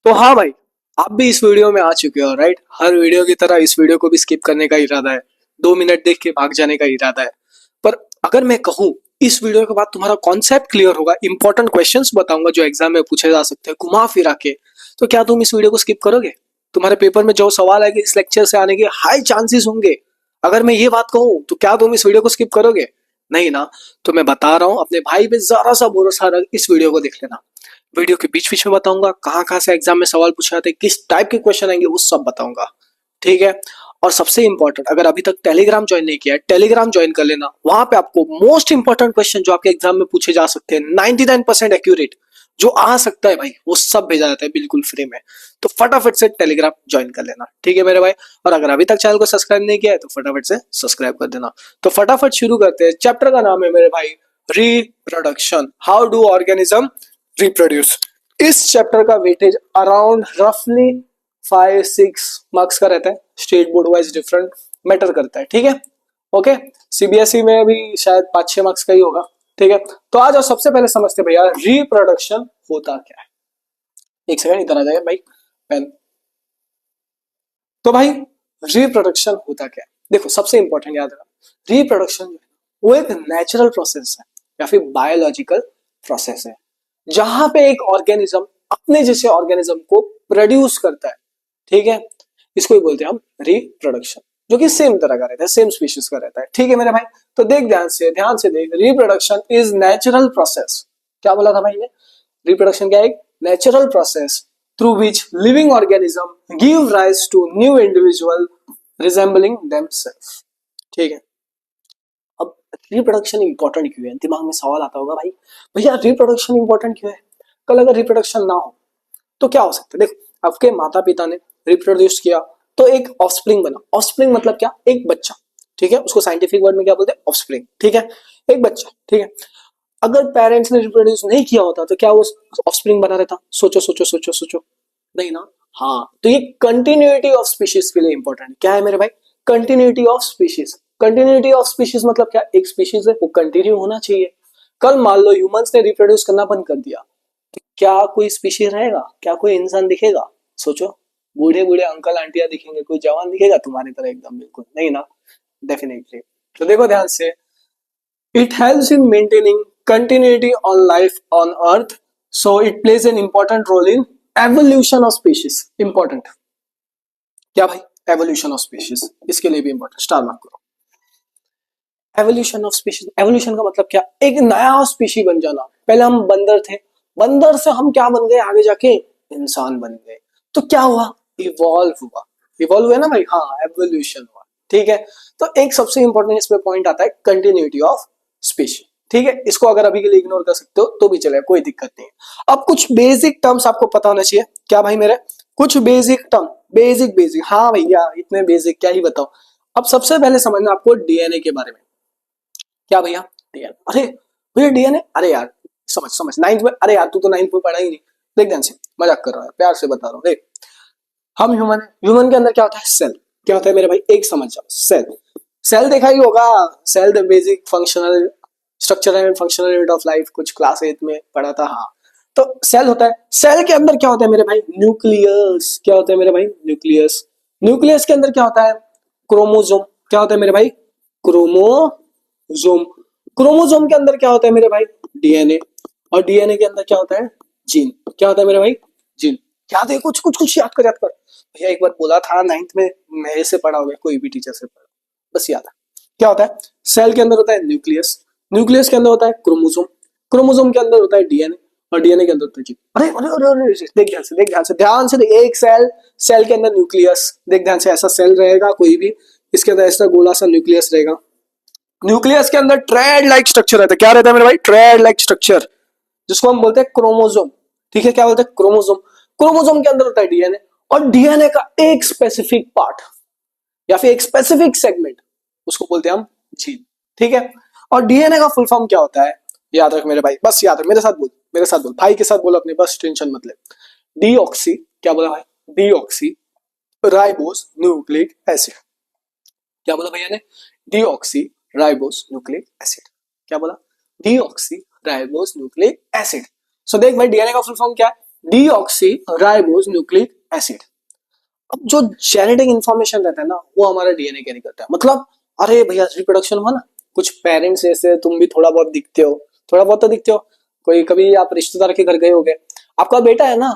तो हाँ भाई, आप भी इस वीडियो में आ चुके हो राइट। हर वीडियो की तरह इस वीडियो को भी स्किप करने का इरादा है, 2 मिनट देख के भाग जाने का इरादा है। पर अगर मैं कहूँ, इस वीडियो के बाद तुम्हारा कॉन्सेप्ट क्लियर होगा, इंपॉर्टेंट क्वेश्चंस बताऊंगा जो एग्जाम में पूछे जा सकते हैं घुमा फिरा के, तो क्या तुम इस वीडियो को स्किप करोगे? तुम्हारे पेपर में जो सवाल आएंगे इस लेक्चर से आने के हाई चांसेस होंगे। अगर मैं ये बात कहूँ तो क्या तुम इस वीडियो को स्किप करोगे? नहीं ना। तो मैं बता रहा हूँ, अपने भाई पे जरा सा भरोसा रख, इस वीडियो को देख लेना। वीडियो के बीच बीच में बताऊंगा कहाँ कहाँ से एग्जाम में सवाल पूछे जाते हैं, किस टाइप के क्वेश्चन आएंगे, वो सब बताऊंगा। ठीक है। और सबसे इंपॉर्टेंट, अगर अभी तक टेलीग्राम ज्वाइन नहीं किया है, टेलीग्राम ज्वाइन कर लेना। वहां पे आपको मोस्ट इंपॉर्टेंट क्वेश्चन जो आपके एग्जाम में पूछे जा सकते हैं, 99% एक्यूरेट जो आ सकता है भाई, वो सब भेजा जाता है बिल्कुल फ्री में। तो फटाफट से टेलीग्राम ज्वाइन कर लेना, ठीक है मेरे भाई। और अगर अभी तक चैनल को सब्सक्राइब नहीं किया है तो फटाफट से सब्सक्राइब कर देना। तो फटाफट शुरू करते हैं। चैप्टर का नाम है मेरे भाई reproduction, how do organism reproduce. इस चैप्टर का वेटेज अराउंड रफली 5-6 मार्क्स का रहता है। State board wise different matter करता है, ठीक है। ओके। सीबीएसई में भी शायद 5-6 मार्क्स का ही होगा। ठीक है। तो आज और सबसे पहले समझते भैया रिप्रोडक्शन होता क्या है। एक सेकंड इधर आ जाएगा भाई, पेन। तो भाई, रिप्रोडक्शन होता क्या है? देखो, सबसे इंपॉर्टेंट याद रखना, रिप्रोडक्शन जो है वो एक नेचुरल प्रोसेस है या फिर बायोलॉजिकल प्रोसेस है, जहां पे एक ऑर्गेनिज्म अपने जैसे ऑर्गेनिज्म को प्रोड्यूस करता है। ठीक है। इसको ही बोलते हैं हम रिप्रोडक्शन, जो कि सेम तरह का रहता है, सेम स्पीशीज का रहता है। ठीक है मेरे भाई। तो देख, ध्यान से देख, रिप्रोडक्शन इज नेचुरल प्रोसेस। क्या बोला था भाई ने? रिप्रोडक्शन क्या है? एक natural process through which living organism give rise to new individual resembling themselves। ठीक है। अब रिप्रोडक्शन इंपॉर्टेंट क्यों है? दिमाग में सवाल आता होगा भाई, भैया रिप्रोडक्शन इंपॉर्टेंट क्यों है? कल अगर रिप्रोडक्शन ना हो तो क्या हो सकता है? देखो, आपके माता पिता ने रिप्रोड्यूस किया तो एक ऑफस्प्रिंग बना। ऑफस्प्रिंग मतलब क्या? एक बच्चा। ठीक है। उसको साइंटिफिक वर्ड में क्या बोलते हैं? ऑफस्प्रिंग। ठीक है। एक बच्चा। ठीक है। अगर पेरेंट्स ने रिप्रोड्यूस नहीं किया होता तो क्या वो ऑफस्प्रिंग बना रहता? सोचो सोचो सोचो सोचो। नहीं ना। हाँ, तो ये कंटिन्यूटी ऑफ स्पीशीज के लिए इंपॉर्टेंट क्या है मेरे भाई? Continuity of species. Continuity of species मतलब क्या? एक स्पीशीज है वो कंटिन्यू होना चाहिए। कल मान लो ह्यूमंस ने रिप्रोड्यूस करना बंद कर दिया, तो क्या कोई स्पीशीज रहेगा? क्या कोई इंसान दिखेगा? सोचो। बूढ़े बूढ़े अंकल आंटियां दिखेंगे, कोई जवान दिखेगा तुम्हारी तरह एकदम? बिल्कुल नहीं ना। डेफिनेटली। तो देखो ध्यान से, it helps in maintaining continuity on life on earth, so it plays an important role in evolution of species। important क्या भाई? evolution of species, इसके लिए भी important, स्टार मार्क करो। एवोल्यूशन ऑफ स्पीशीज, एवोल्यूशन का मतलब क्या? एक नया स्पीशी बन जाना। पहले हम बंदर थे, बंदर से हम क्या बन गए? आगे जाके इंसान बन गए। तो क्या हुआ? इवॉल्व हुआ। इवॉल्व हुआ ना भाई? हाँ, एवोल्यूशन हुआ। ठीक है। तो एक सबसे इंपॉर्टेंट इसमें पॉइंट आता है कंटिन्यूटी ऑफ स्पीशी। ठीक है। इसको अगर अभी के लिए इग्नोर कर सकते हो तो भी चलेगा, कोई दिक्कत नहीं है। अब कुछ बेसिक टर्म्स आपको पता होना चाहिए। क्या भाई मेरे? कुछ बेसिक टर्म, बेसिक बेसिक, हाँ भैया इतने बेसिक क्या ही बताओ। अब सबसे पहले समझना आपको डीएनए के बारे में। क्या भैया? डीएनए। अरे भैया डीएनए, अरे यार समझ समझ, नाइन्थ में, अरे यार तू तो नाइन्थ में पढ़ा ही नहीं। देख ध्यान से, मजाक कर रहा है, प्यार से बता रहा हूँ। देख, हम ह्यूमन है, ह्यूमन के अंदर क्या होता है? सेल। क्या होता है मेरे भाई? एक समझ जाओ, सेल। सेल देखा ही होगा। Cell the basic functional structure and functional unit of life, कुछ क्लास 8 में पढ़ा था। हाँ। तो सेल होता है, सेल के अंदर क्या होता है मेरे भाई? न्यूक्लियस। क्या होता है मेरे भाई? न्यूक्लियस। न्यूक्लियस के अंदर क्या होता है? क्रोमोसोम। क्या होता है मेरे भाई? क्रोमोसोम। क्रोमोसोम के अंदर क्या होता है मेरे भाई? डीएनए। और डीएनए के अंदर क्या होता है? जीन। क्या होता है मेरे भाई? जीन। याद है? कुछ कुछ कुछ याद कर, याद कर। भैया एक बार बोला था नाइन्थ में, मेरे से पढ़ा होगा, कोई भी टीचर से पढ़ा, बस याद है। क्या होता है? सेल के अंदर होता है न्यूक्लियस, न्यूक्लियस के अंदर होता है क्रोमोसोम, क्रोमोसोम के अंदर होता है डीएनए, और डीएनए के अंदर होता है जीन। अरे अरे अरे अरे, देख ध्यान से, देख ध्यान से, ध्यान से देख। एक सेल, सेल के अंदर न्यूक्लियस, देख ध्यान से, ऐसा सेल रहेगा कोई भी, इसके अंदर ऐसा गोला सा न्यूक्लियस रहेगा। न्यूक्लियस के अंदर ट्रेड लाइक स्ट्रक्चर रहता है। क्या रहता है मेरे भाई? ट्रेड लाइक स्ट्रक्चर, जिसको हम बोलते हैं क्रोमोसोम। ठीक है। क्या बोलते हैं? क्रोमोसोम। क्रोमोसोम के अंदर होता है डीएनए, और डीएनए का एक स्पेसिफिक पार्ट या फिर एक स्पेसिफिक सेगमेंट, उसको बोलते हैं हम जीन। ठीक है। और डीएनए का फुल फॉर्म क्या होता है? याद रख मेरे भाई, बस याद रख, मेरे साथ बोल, मेरे साथ बोल, भाई के साथ बोल अपने, बस टेंशन मत ले। डीऑक्सी, क्या बोला भाई? Deoxy ribose nucleic acid. क्या बोला भैया ने? Deoxy ribose nucleic acid. क्या बोला? Deoxy ribose nucleic acid. So देख भाई, डीएनए का फुल फॉर्म क्या है? Deoxy ribose nucleic acid. अब जो जेनेटिक इंफॉर्मेशन रहता है ना वो हमारा डीएनए कैरी करता है। मतलब अरे भैया रिप्रोडक्शन हुआ ना, कुछ पेरेंट्स जैसे तुम भी थोड़ा बहुत दिखते हो, थोड़ा बहुत तो दिखते हो, कोई कभी आप रिश्तेदार के घर गए होगे, आपका बेटा है ना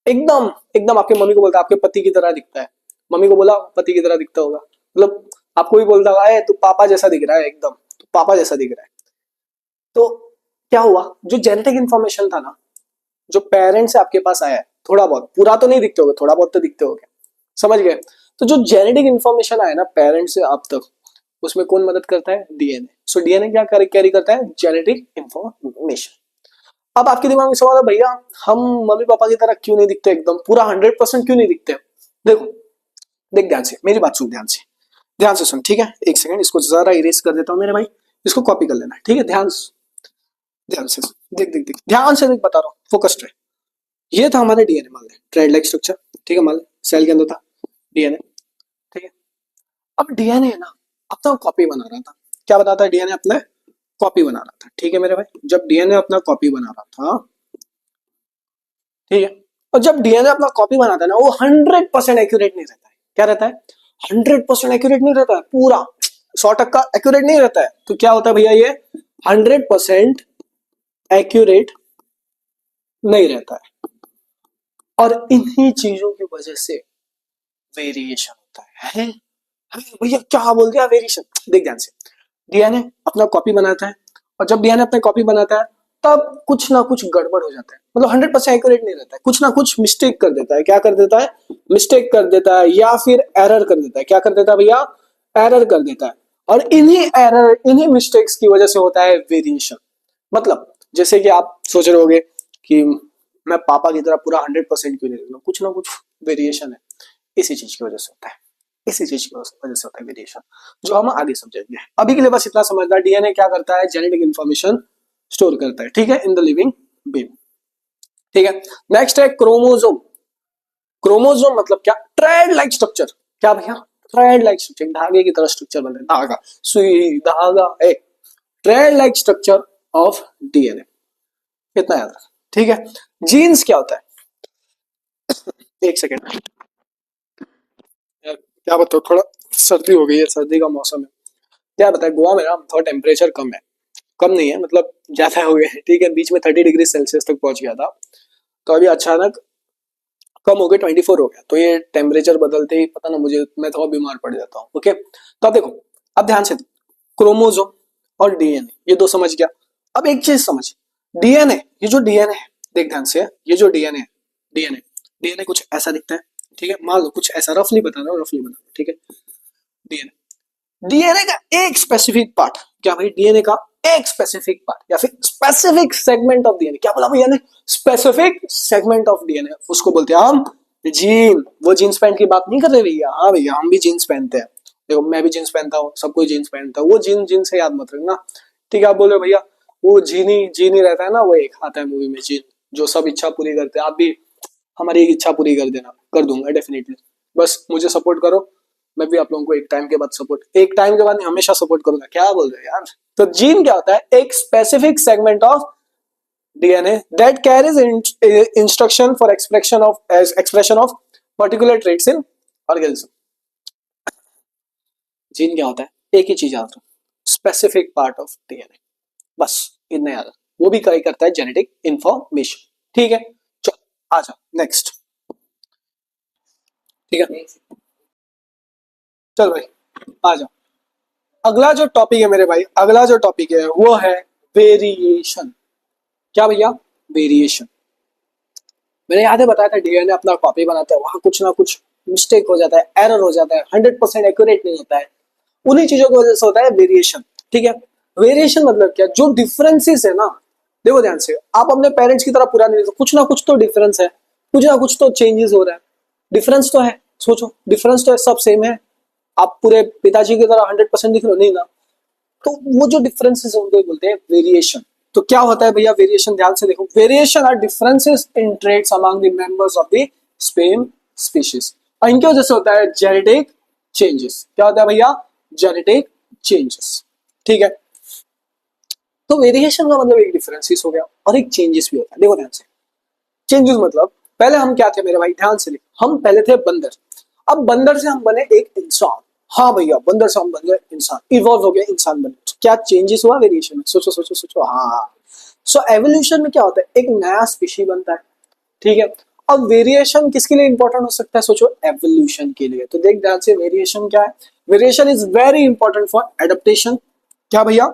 एकदम एकदम आपके मम्मी को बोलता है आपके पति की तरह दिखता है, मम्मी को बोला पति की तरह दिखता होगा, मतलब आपको भी बोलता होगा तू पापा जैसा दिख रहा है, एकदम तू पापा जैसा दिख रहा है। तो क्या हुआ, जो जेनेटिक इंफॉर्मेशन था ना, जो पेरेंट्स से आपके पास आया है, थोड़ा बहुत, पूरा तो नहीं दिखते होगे, थोड़ा बहुत तो दिखते होगे, समझ गए। तो जो जेनेटिक इंफॉर्मेशन आया ना पेरेंट्स से आप तक, उसमें कौन मदद करता है, डीएनए। सो डीएनए क्या कैरी करता है, जेनेटिक इंफॉर्मेशन। अब आपके दिमाग में सवाल है भैया हम मम्मी पापा की तरह क्यों नहीं दिखते, एकदम पूरा 100% क्यों नहीं दिखते। देखो देख ध्यान से मेरी बात सुन, ध्यान से सुन, ठीक है। एक सेकंड इसको जरा इरेज कर देता हूँ मेरे भाई, इसको कॉपी कर लेना, ठीक है। ध्यान से देख देख देख ध्यान से देख, बता रहा हूँ, फोकस्ड रहे। ये था हमारा डीएनए, मान ले थ्रेड लाइक स्ट्रक्चर, ठीक है, मान ले सेल के अंदर था डीएनए, ठीक है। अब डीएनए ना अपना कॉपी बना रहा था, क्या बताता है, डीएनए अपना कॉपी बना रहा था, ठीक है मेरे भाई। जब डीएनए अपना कॉपी बना रहा था, ठीक है, और जब डीएनए अपना कॉपी बनाता है ना वो 100% एक्यूरेट नहीं रहता है। क्या रहता है, 100% एक्यूरेट नहीं रहता है, पूरा 100% एक्यूरेट नहीं रहता है। तो क्या होता है भैया, ये 100% एक्यूरेट नहीं रहता है, और इन्हीं चीजों की वजह से वेरिएशन होता है। भैया क्या बोल दिया, वेरिएशन, देख ध्यान से। डीएनए अपना कॉपी बनाता है, और जब डीएनए अपना कॉपी बनाता है तब कुछ ना कुछ गड़बड़ हो जाता है, मतलब 100% एक्यूरेट नहीं रहता है, कुछ ना कुछ मिस्टेक कर देता है। क्या कर देता है, मिस्टेक कर देता है, या फिर एरर कर देता है। क्या कर देता है भैया, एरर कर देता है। और इन्हीं मिस्टेक्स की वजह से होता है वेरिएशन। मतलब जैसे कि आप सोच रहे होगे कि मैं पापा की तरह पूरा 100% क्यों नहीं दिख रहा, कुछ ना कुछ वेरिएशन है, इसी चीज की वजह से होता है, इसी चीज की वजह से होता है वेरिएशन, जो हम आगे समझेंगे। अभी के लिए बस इतना समझना, डीएनए क्या करता है, जेनेटिक इंफॉर्मेशन स्टोर करता है, ठीक है, इन द लिविंग बीइंग, ठीक है। नेक्स्ट है क्रोमोसोम। क्रोमोसोम मतलब क्या, थ्रेड लाइक स्ट्रक्चर। क्या भैया, थ्रेड लाइक स्ट्रक्चर, धागे की तरह स्ट्रक्चर बनता है, धागा सुई धागा, एक thread like structure of DNA, इतना याद रखना, ठीक है। जीन्स क्या होता है, एक सेकेंड यार, क्या बताओ, थोड़ा सर्दी हो गई है, सर्दी का मौसम है। क्या बताए, गोवा में ना थोड़ा टेम्परेचर कम है, कम नहीं है मतलब ज्यादा हो गया है, ठीक है। बीच में 30 डिग्री सेल्सियस तक पहुंच गया था, तो अभी अचानक कम हो गया, 24 हो गया। तो ये टेम्परेचर बदलते ही पता ना मुझे, मैं थोड़ा बीमार पड़ जाता हूँ, ओके। तो अब देखो, अब ध्यान से, क्रोमोसोम और डीएनए ये दो समझ गया। अब एक चीज समझ, डीएनए, ये जो डीएनए है, देख ध्यान से, ये जो डीएनए है, डीएनए डीएनए कुछ ऐसा दिखता है, ठीक है। मान लो कुछ ऐसा, रफली बता रहा हूँ, रफली बता रहा हूँ, ठीक है। डीएनए डीएनए का एक स्पेसिफिक पार्ट, क्या भाई, डीएनए का एक स्पेसिफिक पार्ट या फिर स्पेसिफिक सेगमेंट ऑफ डीएनए, क्या बोला भैया ने, स्पेसिफिक सेगमेंट ऑफ डीएनए, उसको बोलते हैं हम जीन। वो जीन्स पैंट की बात नहीं कर रहे भैया, हाँ भैया हम भी जीन्स पहनते हैं, देखो मैं भी जीन्स पहनता हूँ, सब कोई जीन्स पहनता है, वो जीन जीन से याद मत रखना, ठीक है। आप बोले भैया वो जीनी रहता है ना, वो एक आता है मूवी में जीन, जो सब इच्छा पूरी करते हैं, आप भी हमारी एक इच्छा पूरी कर देना, कर दूंगा डेफिनेटली, बस मुझे सपोर्ट करो, मैं भी आप लोगों को एक टाइम के बाद सपोर्ट, एक टाइम के बाद नहीं, हमेशा सपोर्ट करूंगा। क्या बोल रहे हैं यार। तो जीन क्या होता है, एक specific segment of DNA that carries instruction for expression of particular traits in organism. Gene क्या होता है, एक ही चीज याद रखो, स्पेसिफिक पार्ट ऑफ डीएनए, बस इतना याद रखो, वो भी क्या करता है, जेनेटिक इंफॉर्मेशन, ठीक है। चलो आ जाओ नेक्स्ट, ठीक है, चल भाई आ जाओ। अगला जो टॉपिक है मेरे भाई, अगला जो टॉपिक है वो है वेरिएशन। क्या भैया, वेरिएशन। मैंने याद है बताया था, डीएनए अपना कॉपी बनाता है, वहां कुछ ना कुछ मिस्टेक हो जाता है, एरर हो जाता है, 100% एक्यूरेट नहीं होता है, उन्हीं चीजों की वजह से होता है वेरिएशन, ठीक है। वेरिएशन मतलब क्या, जो डिफरेंसेस है ना, देखो ध्यान से, आप अपने पेरेंट्स की तरह पूरा नहीं, कुछ ना कुछ तो डिफरेंस है, कुछ ना कुछ तो चेंजेस हो रहा है, डिफरेंस तो है, सोचो डिफरेंस तो है, सब सेम है, आप पूरे पिताजी की तरह 100% दिख रहे हो, नहीं ना। तो वो जो डिफरेंसेस उनको बोलते हैं वेरिएशन। तो क्या होता है भैया वेरिएशन, ध्यान से देखो, variation are differences in traits among the members of the same species, और इनकी वजह से होता है जेनेटिक चेंजेस। क्या होता है भैया, जेनेटिक चेंजेस, ठीक है। तो वेरिएशन का मतलब एक डिफरेंसेस हो गया और एक चेंजेस भी होता है, देखो ध्यान से। चेंजेस मतलब पहले हम क्या थे मेरे भाई, ध्यान से लिख, हम पहले थे बंदर, अब बंदर से हम बने एक इंसान। हाँ भैया, बंदर से हम बन गए इंसान, इवॉल्व हो गए इंसान बने। तो क्या चेंजेस हुआ वेरिएशन में? सोचो सोचो सोचो। हाँ, सो एवोल्यूशन में क्या होता है, एक नया स्पीशी बनता है, ठीक है। अब वेरिएशन किसके लिए इंपॉर्टेंट हो सकता है? सोचो एवोल्यूशन के लिए। तो देख ध्यान से, वेरिएशन क्या है? Variation is very important for adaptation. क्या भैया?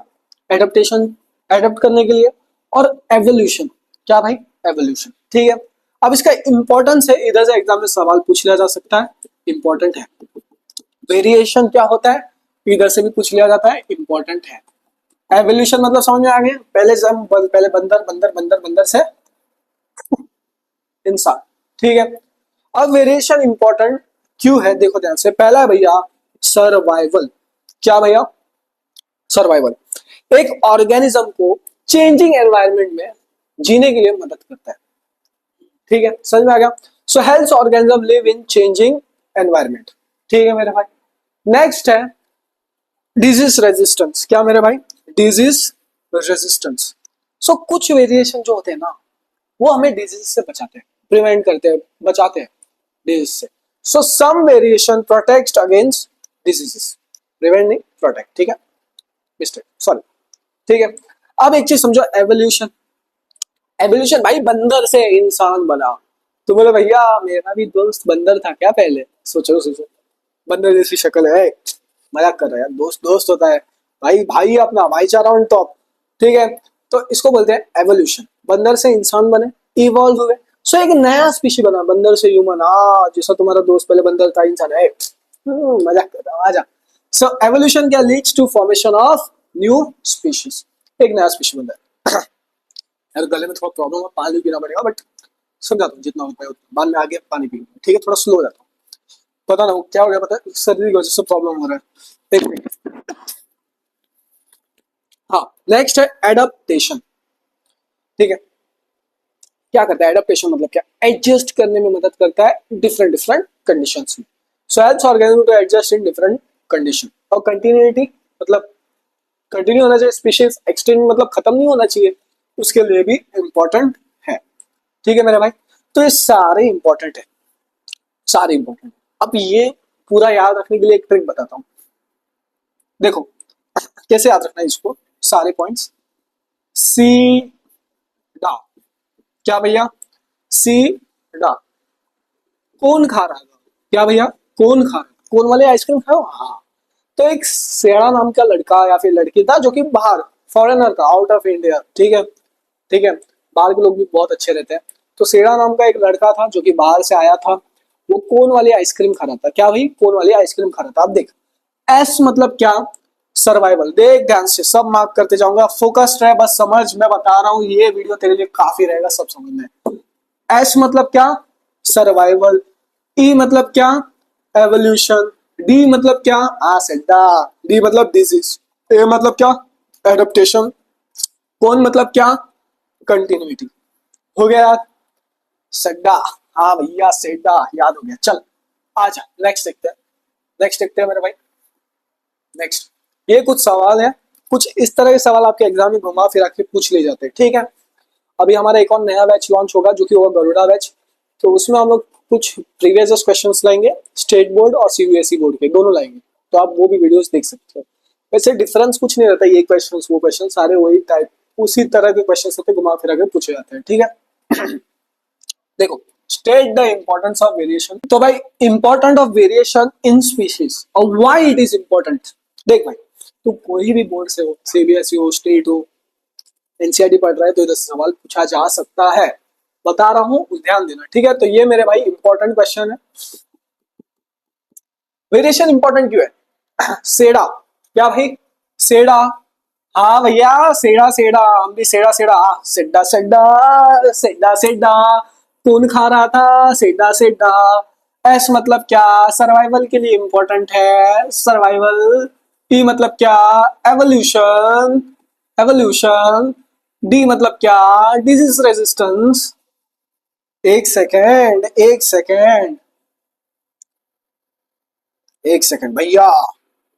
एडेप्टेशन, एडेप्ट करने के लिए। और एवोल्यूशन, क्या भाई? एवोल्यूशन, ठीक है। अब इसका इंपॉर्टेंस है, इधर से एग्जाम में सवाल पूछ लिया जा सकता है, इंपॉर्टेंट है। वेरिएशन क्या होता है, इधर से भी पूछ लिया जाता है, इंपॉर्टेंट है। एवोल्यूशन मतलब समझ में आ गया? पहले से हम पहले बंदर बंदर बंदर बंदर से इंसान, ठीक है। अब वेरिएशन इंपॉर्टेंट क्यों है, देखो ध्यान से। पहला है भैया सर्वाइवल। क्या भैया? सर्वाइवल। एक ऑर्गेनिज्म को चेंजिंग एनवायरनमेंट में जीने के लिए मदद करता है, ठीक है, समझ में आ गया। सो health organism live in changing environment, ठीक है मेरे भाई। नेक्स्ट है डिजीज रेजिस्टेंस। क्या मेरे भाई? Disease resistance. सो कुछ वेरिएशन जो होते हैं ना, वो हमें डिजीज से बचाते हैं, प्रिवेंट करते हैं, बचाते हैं डिजीज से। So some variation protect against diseases, prevent नहीं, प्रोटेक्ट, ठीक है, मिस्टेक, सॉरी, ठीक है। अब एक चीज समझो, एवोल्यूशन। एवोल्यूशन भाई, बंदर से इंसान बना। तो बोले भैया मेरा भी दोस्त बंदर था क्या पहले? सोचो सोचो, बंदर जैसी शक्ल है, मजाक कर रहा है यार, दोस्त दोस्त होता है भाई, भाई अपना भाईचारा ऑन टॉप, ठीक है। तो इसको बोलते हैं एवोल्यूशन। बंदर से इंसान बने, इवॉल्व हुए, सो एक नया स्पीशी बना, बंदर से ह्यूमन। जैसा तुम्हारा दोस्त पहले बंदर था, इंसान है, मजाक कर रहा हूं, आजा। सो एवोल्यूशन क्या leads to formation of new species, एक नया स्पीशी बनता है। यार गले में थोड़ा प्रॉब्लम है, पानी पीना पड़ेगा, बट समझाता हूँ जितना हो पाए उतना, बाद में आगे पानी पीऊंगा, ठीक है। थोड़ा स्लो हो जाता हूँ, पता ना क्या हो गया, पता है सर्दी की वजह से प्रॉब्लम हो रहा है, एक मिनट। हाँ, नेक्स्ट है एडaptation, ठीक है। क्या करता है एडaptation, मतलब क्या? एडजस्ट करने में मदद करता है डिफरेंट डिफरेंट कंडीशंस में। So helps organism to adjust in different condition. और कंटिन्यूटी मतलब कंटिन्यू होना चाहिए, स्पीशीज एक्सटेंड मतलब खत्म नहीं होना चाहिए, उसके लिए भी इंपॉर्टेंट है, ठीक है मेरे भाई। तो ये सारे इंपॉर्टेंट है, सारे इंपॉर्टेंट। अब ये पूरा याद रखने के लिए एक ट्रिक बताता हूँ, देखो कैसे याद रखना है इसको, सारे पॉइंट्स। सी डा, क्या भैया? सी डा, कौन खा रहा है? क्या भैया? कौन खा रहा है? कौन वाले आइसक्रीम खाओ? हाँ। तो एक सेड़ा नाम का लड़का या फिर लड़की था, जो कि बाहर फॉरेनर था, आउट ऑफ इंडिया, ठीक है, ठीक है। बाहर के लोग भी बहुत अच्छे रहते हैं। तो सेड़ा नाम का एक लड़का था जो कि बाहर से आया था, वो कोन वाली आइसक्रीम खा रहा था। क्या भाई? कोन वाली आइसक्रीम खा रहा था। अब देख, एस मतलब क्या? सर्वाइवल। देख ध्यान से, सब मार्क करते जाऊंगा, फोकस्ड रहे, बस समझ, मैं बता रहा हूँ ये वीडियो तेरे लिए काफी रहेगा सब समझने। एस मतलब क्या? सर्वाइवल। ई मतलब क्या? एवोल्यूशन। डी मतलब क्या? सेड्डा। डी मतलब डिजीज। ए मतलब क्या? एडेप्टेशन। कौन मतलब क्या? कंटिन्यूटी। हो गया याद? सड्डा, हाँ भैया सेड्डा, याद हो गया। चल आजा नेक्स्ट देखते हैं, नेक्स्ट देखते हैं मेरे भाई। नेक्स्ट, ये कुछ सवाल है, कुछ इस तरह के सवाल आपके एग्जाम में घुमा फिरा के पूछ ले जाते हैं, ठीक है। अभी हमारा एक और नया बैच लॉन्च होगा, जो कि होगा गरुड़ा बैच। तो उसमें हम लोग कुछ प्रीवियस क्वेश्चंस लाएंगे, स्टेट बोर्ड और सीबीएसई बोर्ड के दोनों लाएंगे, तो आप वो भी वीडियोस देख सकते हो। वैसे डिफरेंस कुछ नहीं रहता, ये क्वेश्चंस वो क्वेश्चन सारे वही टाइप, उसी तरह के क्वेश्चन होते, घुमा फिरा के पूछे जाते हैं, ठीक है। देखो, state the importance of variation. तो भाई important of variation in species और व्हाई इट इज इंपॉर्टेंट। देख भाई, तू कोई भी बोर्ड से हो, सीबीएसई हो, स्टेट हो, एनसीईआरटी पढ़ रहा है, तो इधर से सवाल पूछा जा सकता है, बता रहा हूं, ध्यान देना, ठीक है। तो ये मेरे भाई इंपॉर्टेंट क्वेश्चन है। वेरिएशन इंपॉर्टेंट क्यों है? सेड़ा, क्या भाई? सेड़ा, हाँ भैया सेड़ा सेड़ा, हम भी सेड़ा सेड़ा, सेड्डा सेड्डा, सेड्डा सेड्डा, कौन खा रहा था? सेड्डा सेड्डा। एस मतलब क्या? सर्वाइवल के लिए इंपॉर्टेंट है, सर्वाइवल। ई मतलब क्या? Evolution, evolution. डी मतलब क्या? Disease resistance. एक सेकेंड, एक सेकेंड, एक सेकेंड भैया,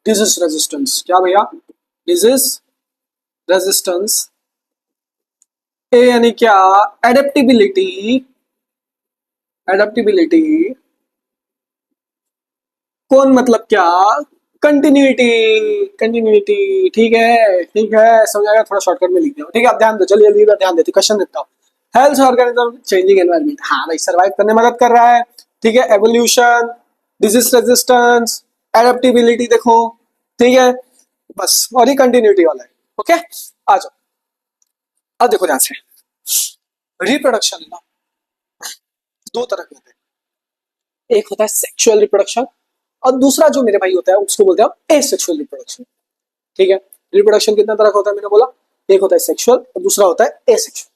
डिजीज रेजिस्टेंस, क्या भैया? Disease resistance. ए यानी क्या? एडेप्टिबिलिटी, एडेप्टिबिलिटी, कौन मतलब क्या, कंटिन्यूटी, कंटिन्यूटी, ठीक है ठीक है, समझाएगा, थोड़ा शॉर्टकट में लिख दिया, ठीक है। अब ध्यान दो, चलिए जल्दी ध्यान देते, क्वेश्चन देता हूँ। हेल्थ ऑर्गेनिज्म चेंजिंग एनवायरनमेंट, हाँ भाई सर्वाइव करने में मदद कर रहा है, ठीक है। एवोल्यूशन, डिजीज रेजिस्टेंस, एडेप्टिबिलिटी देखो, ठीक है, बस। और ये कंटिन्यूटी वाला है, ओके। आ जाओ, अब देखो ध्यान से, रिप्रोडक्शन है ना, दो तरह के होते हैं, एक होता है सेक्सुअल रिप्रोडक्शन, और दूसरा जो मेरे भाई होता है उसको बोलते हैं एसेक्सुअल रिप्रोडक्शन, ठीक है। रिप्रोडक्शन कितना तरह का होता है मैंने बोला, एक होता है सेक्सुअल और दूसरा होता है एसेक्सुअल।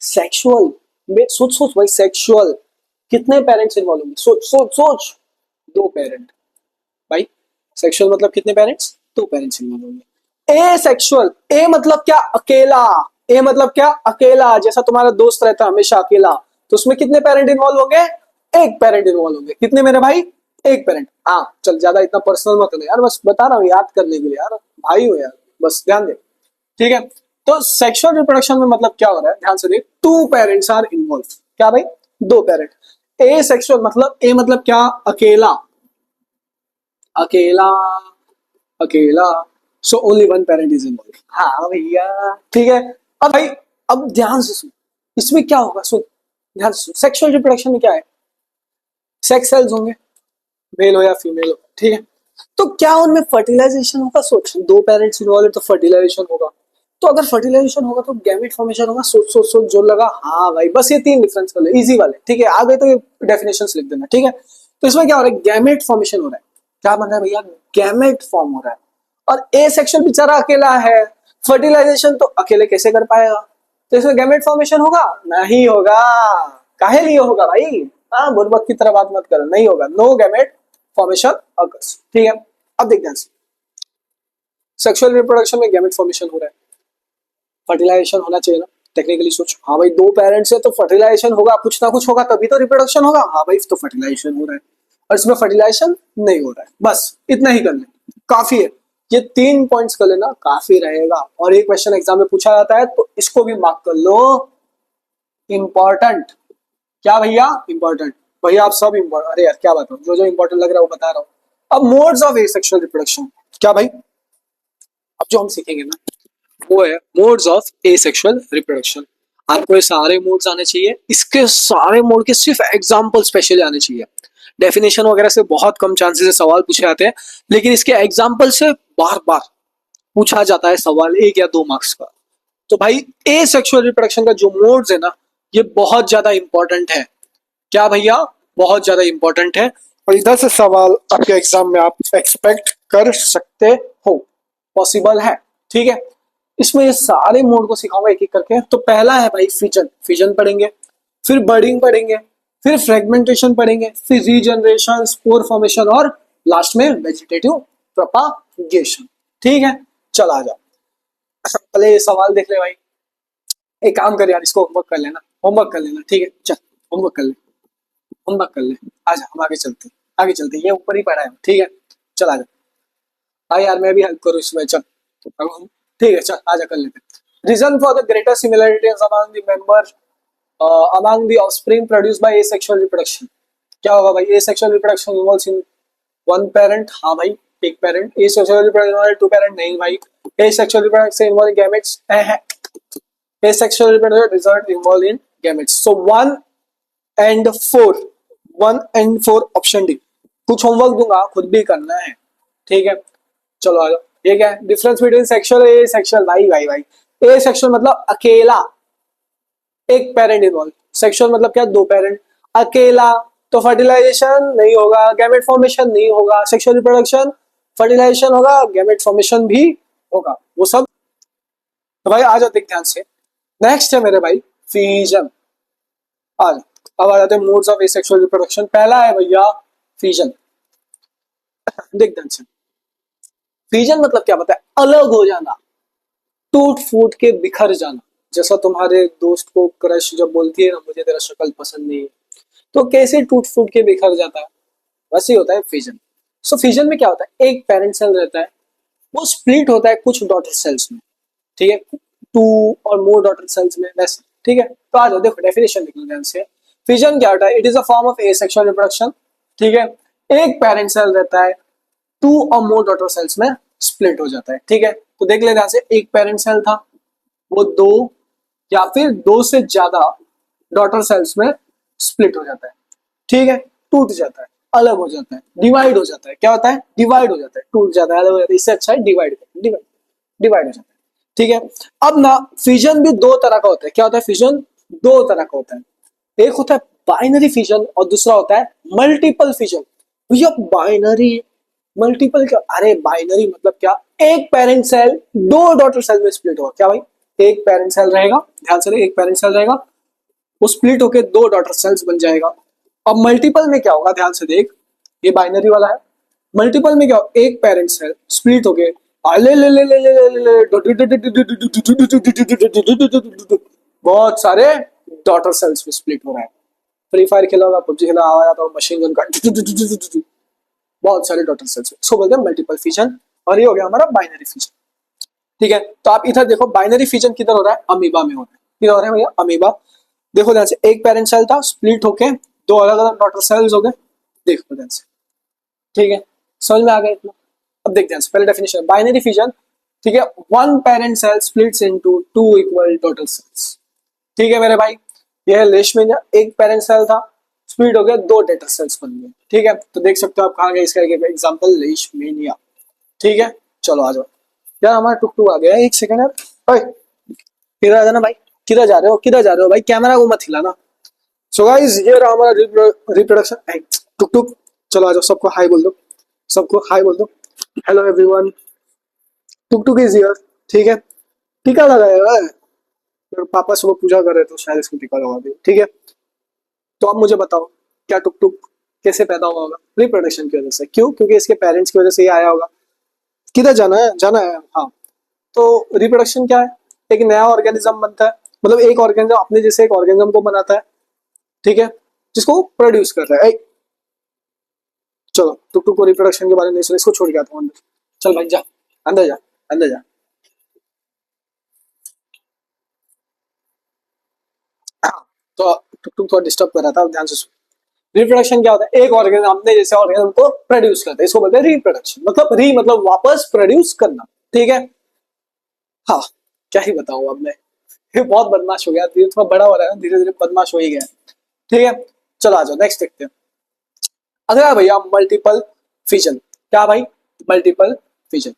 सेक्सुअल में सोच सोच भाई, सेक्सुअल कितने पेरेंट्स इन्वॉल्व होंगे, सोच सोच सोच, दो पेरेंट भाई। सेक्सुअल मतलब कितने पेरेंट्स, दो पेरेंट्स इन्वॉल्व होंगे। ए सेक्सुअल, ए मतलब क्या, अकेला, ए मतलब क्या, अकेला, जैसा तुम्हारा दोस्त रहता है हमेशा अकेला, तो उसमें कितने पेरेंट इन्वॉल्व होंगे, एक पेरेंट इन्वॉल्व होंगे, कितने मेरे भाई, एक पेरेंट। हाँ चल, ज्यादा इतना पर्सनल मत ले यार, बस बता रहा हूँ याद करने के लिए यार, भाई हो यार, बस ध्यान दे, ठीक है। तो सेक्सुअल रिप्रोडक्शन में मतलब क्या हो रहा है, ध्यान से देख, टू पेरेंट्स आर इन्वॉल्व, क्या भाई, दो पेरेंट। ए सेक्सुअल मतलब, ए मतलब क्या, अकेला, अकेला, अकेला, so only one parent is involve, हाँ भैया, ठीक है। अब भाई, अब ध्यान से सुन, इसमें क्या होगा, सुन ध्यान से सुन, सेक्सुअल रिप्रोडक्शन में क्या है, सेक्स सेल्स होंगे, मेल हो या फीमेल हो, ठीक है। तो क्या उनमें फर्टिलाइजेशन होगा, सोच, दो पेरेंट्स इन्वॉल्व है तो फर्टिलाइजेशन होगा, तो अगर फर्टिलाइजेशन होगा तो गैमेट फॉर्मेशन होगा, सोच सोच सोच, जो लगा, हाँ भाई, बस ये तीन डिफरेंस वाले इजी वाले, ठीक है। आगे तो ये डेफिनेशंस लिख देना, ठीक है। तो इसमें क्या हो रहा है, गैमेट फॉर्मेशन हो रहा है, क्या बन रहा है भैया, गैमेट फॉर्म हो रहा है, और ए सेक्शन बेचारा अकेला है, फर्टिलाइजेशन तो अकेले कैसे कर पाएगा, तो इसमें गैमेट फॉर्मेशन होगा, नहीं होगा, काहे लिए होगा भाई, हाँ बुर्बक की तरह बात मत करो, नहीं होगा, नो गैमेट फॉर्मेशन अकर्स, ठीक है। अब देख ध्यान से, सेक्सुअल रिप्रोडक्शन में गैमेट फॉर्मेशन हो रहा है, फर्टिलाइजेशन होना चाहिए ना, टेक्निकली सोच, हाँ भाई दो पेरेंट्स है तो फर्टिलाइजेशन होगा, कुछ ना कुछ होगा तभी तो रिप्रोडक्शन होगा, हाँ भाई तो फर्टिलाइजेशन हो रहा है, और इसमें फर्टिलाइजेशन नहीं हो रहा है, बस इतना ही कर ले, काफी है, ये तीन पॉइंट्स कर लेना काफी रहेगा, और एक क्वेश्चन एग्जाम में पूछा जाता है तो इसको भी मार्क कर लो, इंपॉर्टेंट, क्या भैया, इंपॉर्टेंट, भैया आप सब इंपॉर्टेंट, अरे यार क्या बात है, जो जो इंपॉर्टेंट लग रहा है वो बता रहा हूँ। अब मोड्स ऑफ एसेक्सुअल रिप्रोडक्शन, क्या भाई, अब जो हम सीखेंगे ना वो है मोड्स ऑफ एसेक्सुअल रिप्रोडक्शन। आपको ये सारे मोड्स आने चाहिए, इसके सारे मोड के सिर्फ एग्जाम्पल स्पेशली आने चाहिए, डेफिनेशन वगैरह से बहुत कम चांसेस है सवाल पूछे जाते हैं, लेकिन इसके एग्जाम्पल से बार बार पूछा जाता है सवाल, एक या दो मार्क्स का। तो भाई ए सेक्सुअल रिप्रोडक्शन का जो मोड्स है ना, ये बहुत ज्यादा इंपॉर्टेंट है, क्या भैया, बहुत ज्यादा इंपॉर्टेंट है, और इधर से सवाल आपके एग्जाम में आप एक्सपेक्ट कर सकते हो, पॉसिबल है, ठीक है। इसमें ये सारे मोड को सिखाऊंगा एक एक करके। तो पहला है भाई फिजन, फिजन पढ़ेंगे, फिर बर्डिंग पढ़ेंगे, फिर फ्रेगमेंटेशन पढ़ेंगे, फिर रीजनरेशन, स्पोर फॉर्मेशन, और लास्ट में वेजिटेटिव प्रोपागेशन, ठीक है। चल आ जाओ, पहले ये सवाल देख ले भाई, एक काम कर यार, इसको होमवर्क कर लेना, होमवर्क कर लेना, ठीक है, चल होमवर्क कर ले, होमवर्क कर ले, आजा हम आगे चलते, आगे चलते, ये ऊपर ही पढ़ा है, ठीक है, चल आजा, हाँ यार मैं भी हेल्प करूँ इसमें, चल, अब हम, ठीक है चल आजा कर लेते। Reason for the greater similarities among the member, among the offspring produced by asexual reproduction, क्या होगा भाई, asexual reproduction involves in one parent, हाँ भाई एक parent, asexual reproduction two parent, नहीं भाई, asexual reproduction involve gametes, asexual reproduction result involved in gametes, so 1 and 4, 1 and 4 option D. कुछ homework दूंगा खुद भी करना है, ठीक है। चलो आ जाओ, ये क्या है, डिफरेंस बिटवीन सेक्सुअल ए सेक्सुअल, भाई भाई भाई, ए सेक्सुअल मतलब अकेला, एक पेरेंट इन्वॉल्व, सेक्सुअल मतलब क्या, दो पेरेंट, अकेला, तो फर्टिलाइजेशन नहीं होगा, गैमेट फॉर्मेशन नहीं होगा, सेक्सुअल रिप्रोडक्शन, फर्टिलाइजेशन होगा, गैमेट फॉर्मेशन भी होगा, वो सब। तो भाई आ जाओ देख ध्यान से, नेक्स्ट है मेरे भाई फ्यूजन, आ जाओ, अब आ जाते हैं मोड्स ऑफ एसेक्सुअल रिप्रोडक्शन। पहला है भैया फ्यूजन, देख ध्यान से, फ्यूजन मतलब क्या पता है, अलग हो जाना, टूट फूट के बिखर जाना, जैसा तुम्हारे दोस्त को क्रश जब बोलती है ना मुझे तेरा शक्ल पसंद नहीं है, तो कैसे टूट फूट के बिखर जाता है, वैसे ही होता है फ्यूजन। सो फ्यूजन में क्या होता है, एक पेरेंट सेल रहता है, वो स्प्लिट होता है कुछ डॉटर सेल्स में, ठीक है, टू और मोर डॉटर सेल्स में, वैसे, ठीक है। तो आ जाओ देखो डेफिनेशन लिख लो ध्यान से, फिजन क्या होता है? It is a form of asexual reproduction. ठीक है, एक पेरेंट सेल रहता है, टू और मोर डॉटर सेल्स में स्प्लिट हो जाता है। ठीक है, तो देख लेते हैं, एक पेरेंट सेल था, वो दो या फिर दो से ज्यादा डॉटर सेल्स में स्प्लिट हो जाता है। ठीक है, टूट जाता है, अलग हो जाता है, डिवाइड हो जाता है। क्या होता है? डिवाइड हो जाता है, टूट जाता है, अलग हो जाता है। इससे अच्छा है डिवाइड डिवाइड डिवाइड हो जाता है। ठीक है, अब ना फिजन भी दो तरह का होता है। क्या होता है? फिजन दो तरह का होता है। एक होता है बाइनरी फिजन और दूसरा होता है मल्टीपल फिजन। भैया बाइनरी मल्टीपल क्या? अरे बाइनरी मतलब क्या? एक पेरेंट सेल दो डॉटर सेल में स्प्लिट होगा। क्या भाई? एक पेरेंट सेल रहेगा, ध्यान से, एक पेरेंट सेल रहेगा, वो स्प्लिट होकर दो डॉटर सेल्स बन जाएगा। अब मल्टीपल में क्या होगा? ध्यान से देख, ये बाइनरी वाला है। मल्टीपल में क्या होगा? एक पेरेंट सेल स्प्लिट होके बहुत सारे डॉटर सेल्स में स्प्लिट हो रहा है। फ्री फायर खेला होगा, पबजी खेला आया तो मशीन गन का बहुत सारे डॉटर सेल्स, इसको बोलते हैं मल्टीपल फिजन। और ये हो गया हमारा बाइनरी फिजन। ठीक है, तो आप इधर देखो, बाइनरी फिजन किधर हो रहा है? अमीबा में हो रहा है। किधर हो रहा है भैया? अमीबा। देखो ध्यान से, एक पेरेंट सेल था, स्प्लिट होके दो अलग अलग डॉटर सेल्स हो गए। देखो ध्यान से, ठीक है, समझ में आ गया इतना? अब देख ध्यान से, पहले डेफिनेशन, बाइनरी फिजन। ठीक है, one parent cell splits into two equal daughter cells. ठीक है मेरे भाई, यह लेशमेनिया, एक पेरेंट सेल था, स्प्लिट हो गया, दो डॉटर सेल्स बन गए। ठीक है, तो देख सकते हो आप कहाँ गए इसका एग्जाम्पल, लेशमेनिया। ठीक है, चलो आ जाओ यार, हमारा टुक टुक आ गया। एक सेकंड यार, ओए किधर आ जाना भाई, किधर जा रहे हो, किधर जा रहे हो भाई? कैमरा को मत हिलाना। सो गाइस, ये रहा हमारा रिप्रोडक्शन। टुक टुक, चलो आ जाओ, सबको हाय बोल दो, सबको हाय बोल दो। Hello everyone, took took is here. ठीक है, टीका लगाया है, मेरे पापा सुबह पूजा कर रहे थे तो शायद इसको टीका लगा दी। ठीक है, तो आप मुझे बताओ, क्या टुक टुक कैसे पैदा हुआ होगा? रिप्रोडक्शन की वजह से। क्यों? क्योंकि इसके पेरेंट्स की वजह से ये आया होगा। किधर जाना है? जाना है, हाँ। तो रिप्रोडक्शन क्या है? एक नया ऑर्गेनिज्म बनता है, मतलब एक ऑर्गेनिज्म अपने जैसे एक ऑर्गेनिज्म को बनाता है। ठीक है, जिसको प्रोड्यूस कर रहा है। चलो, टुक टुक को रिप्रोडक्शन के बारे में नहीं सुना, इसको छोड़ के आता हूँ अंदर। चल भाई जा, अंदर जा, अंदर जा। हाँ, तो टुक टुक थोड़ा डिस्टर्ब कर रहा था, ध्यान से सुन। रिप्रोडक्शन क्या होता है? एक ऑर्गेनिज्म अपने जैसे ऑर्गेनिज्म को प्रोड्यूस करता है, इसको बोलते हैं रिप्रोडक्शन। मतलब री मतलब वापस प्रोड्यूस करना। ठीक है, हाँ, क्या ही बताऊं अब मैं, ये बहुत बदमाश हो गया, धीरे थोड़ा बड़ा हो रहा है, धीरे धीरे बदमाश हो ही गया। ठीक है, चलो आ जाओ, नेक्स्ट देखते हैं। अगला भैया मल्टीपल फिजन। क्या भाई? Multiple fission.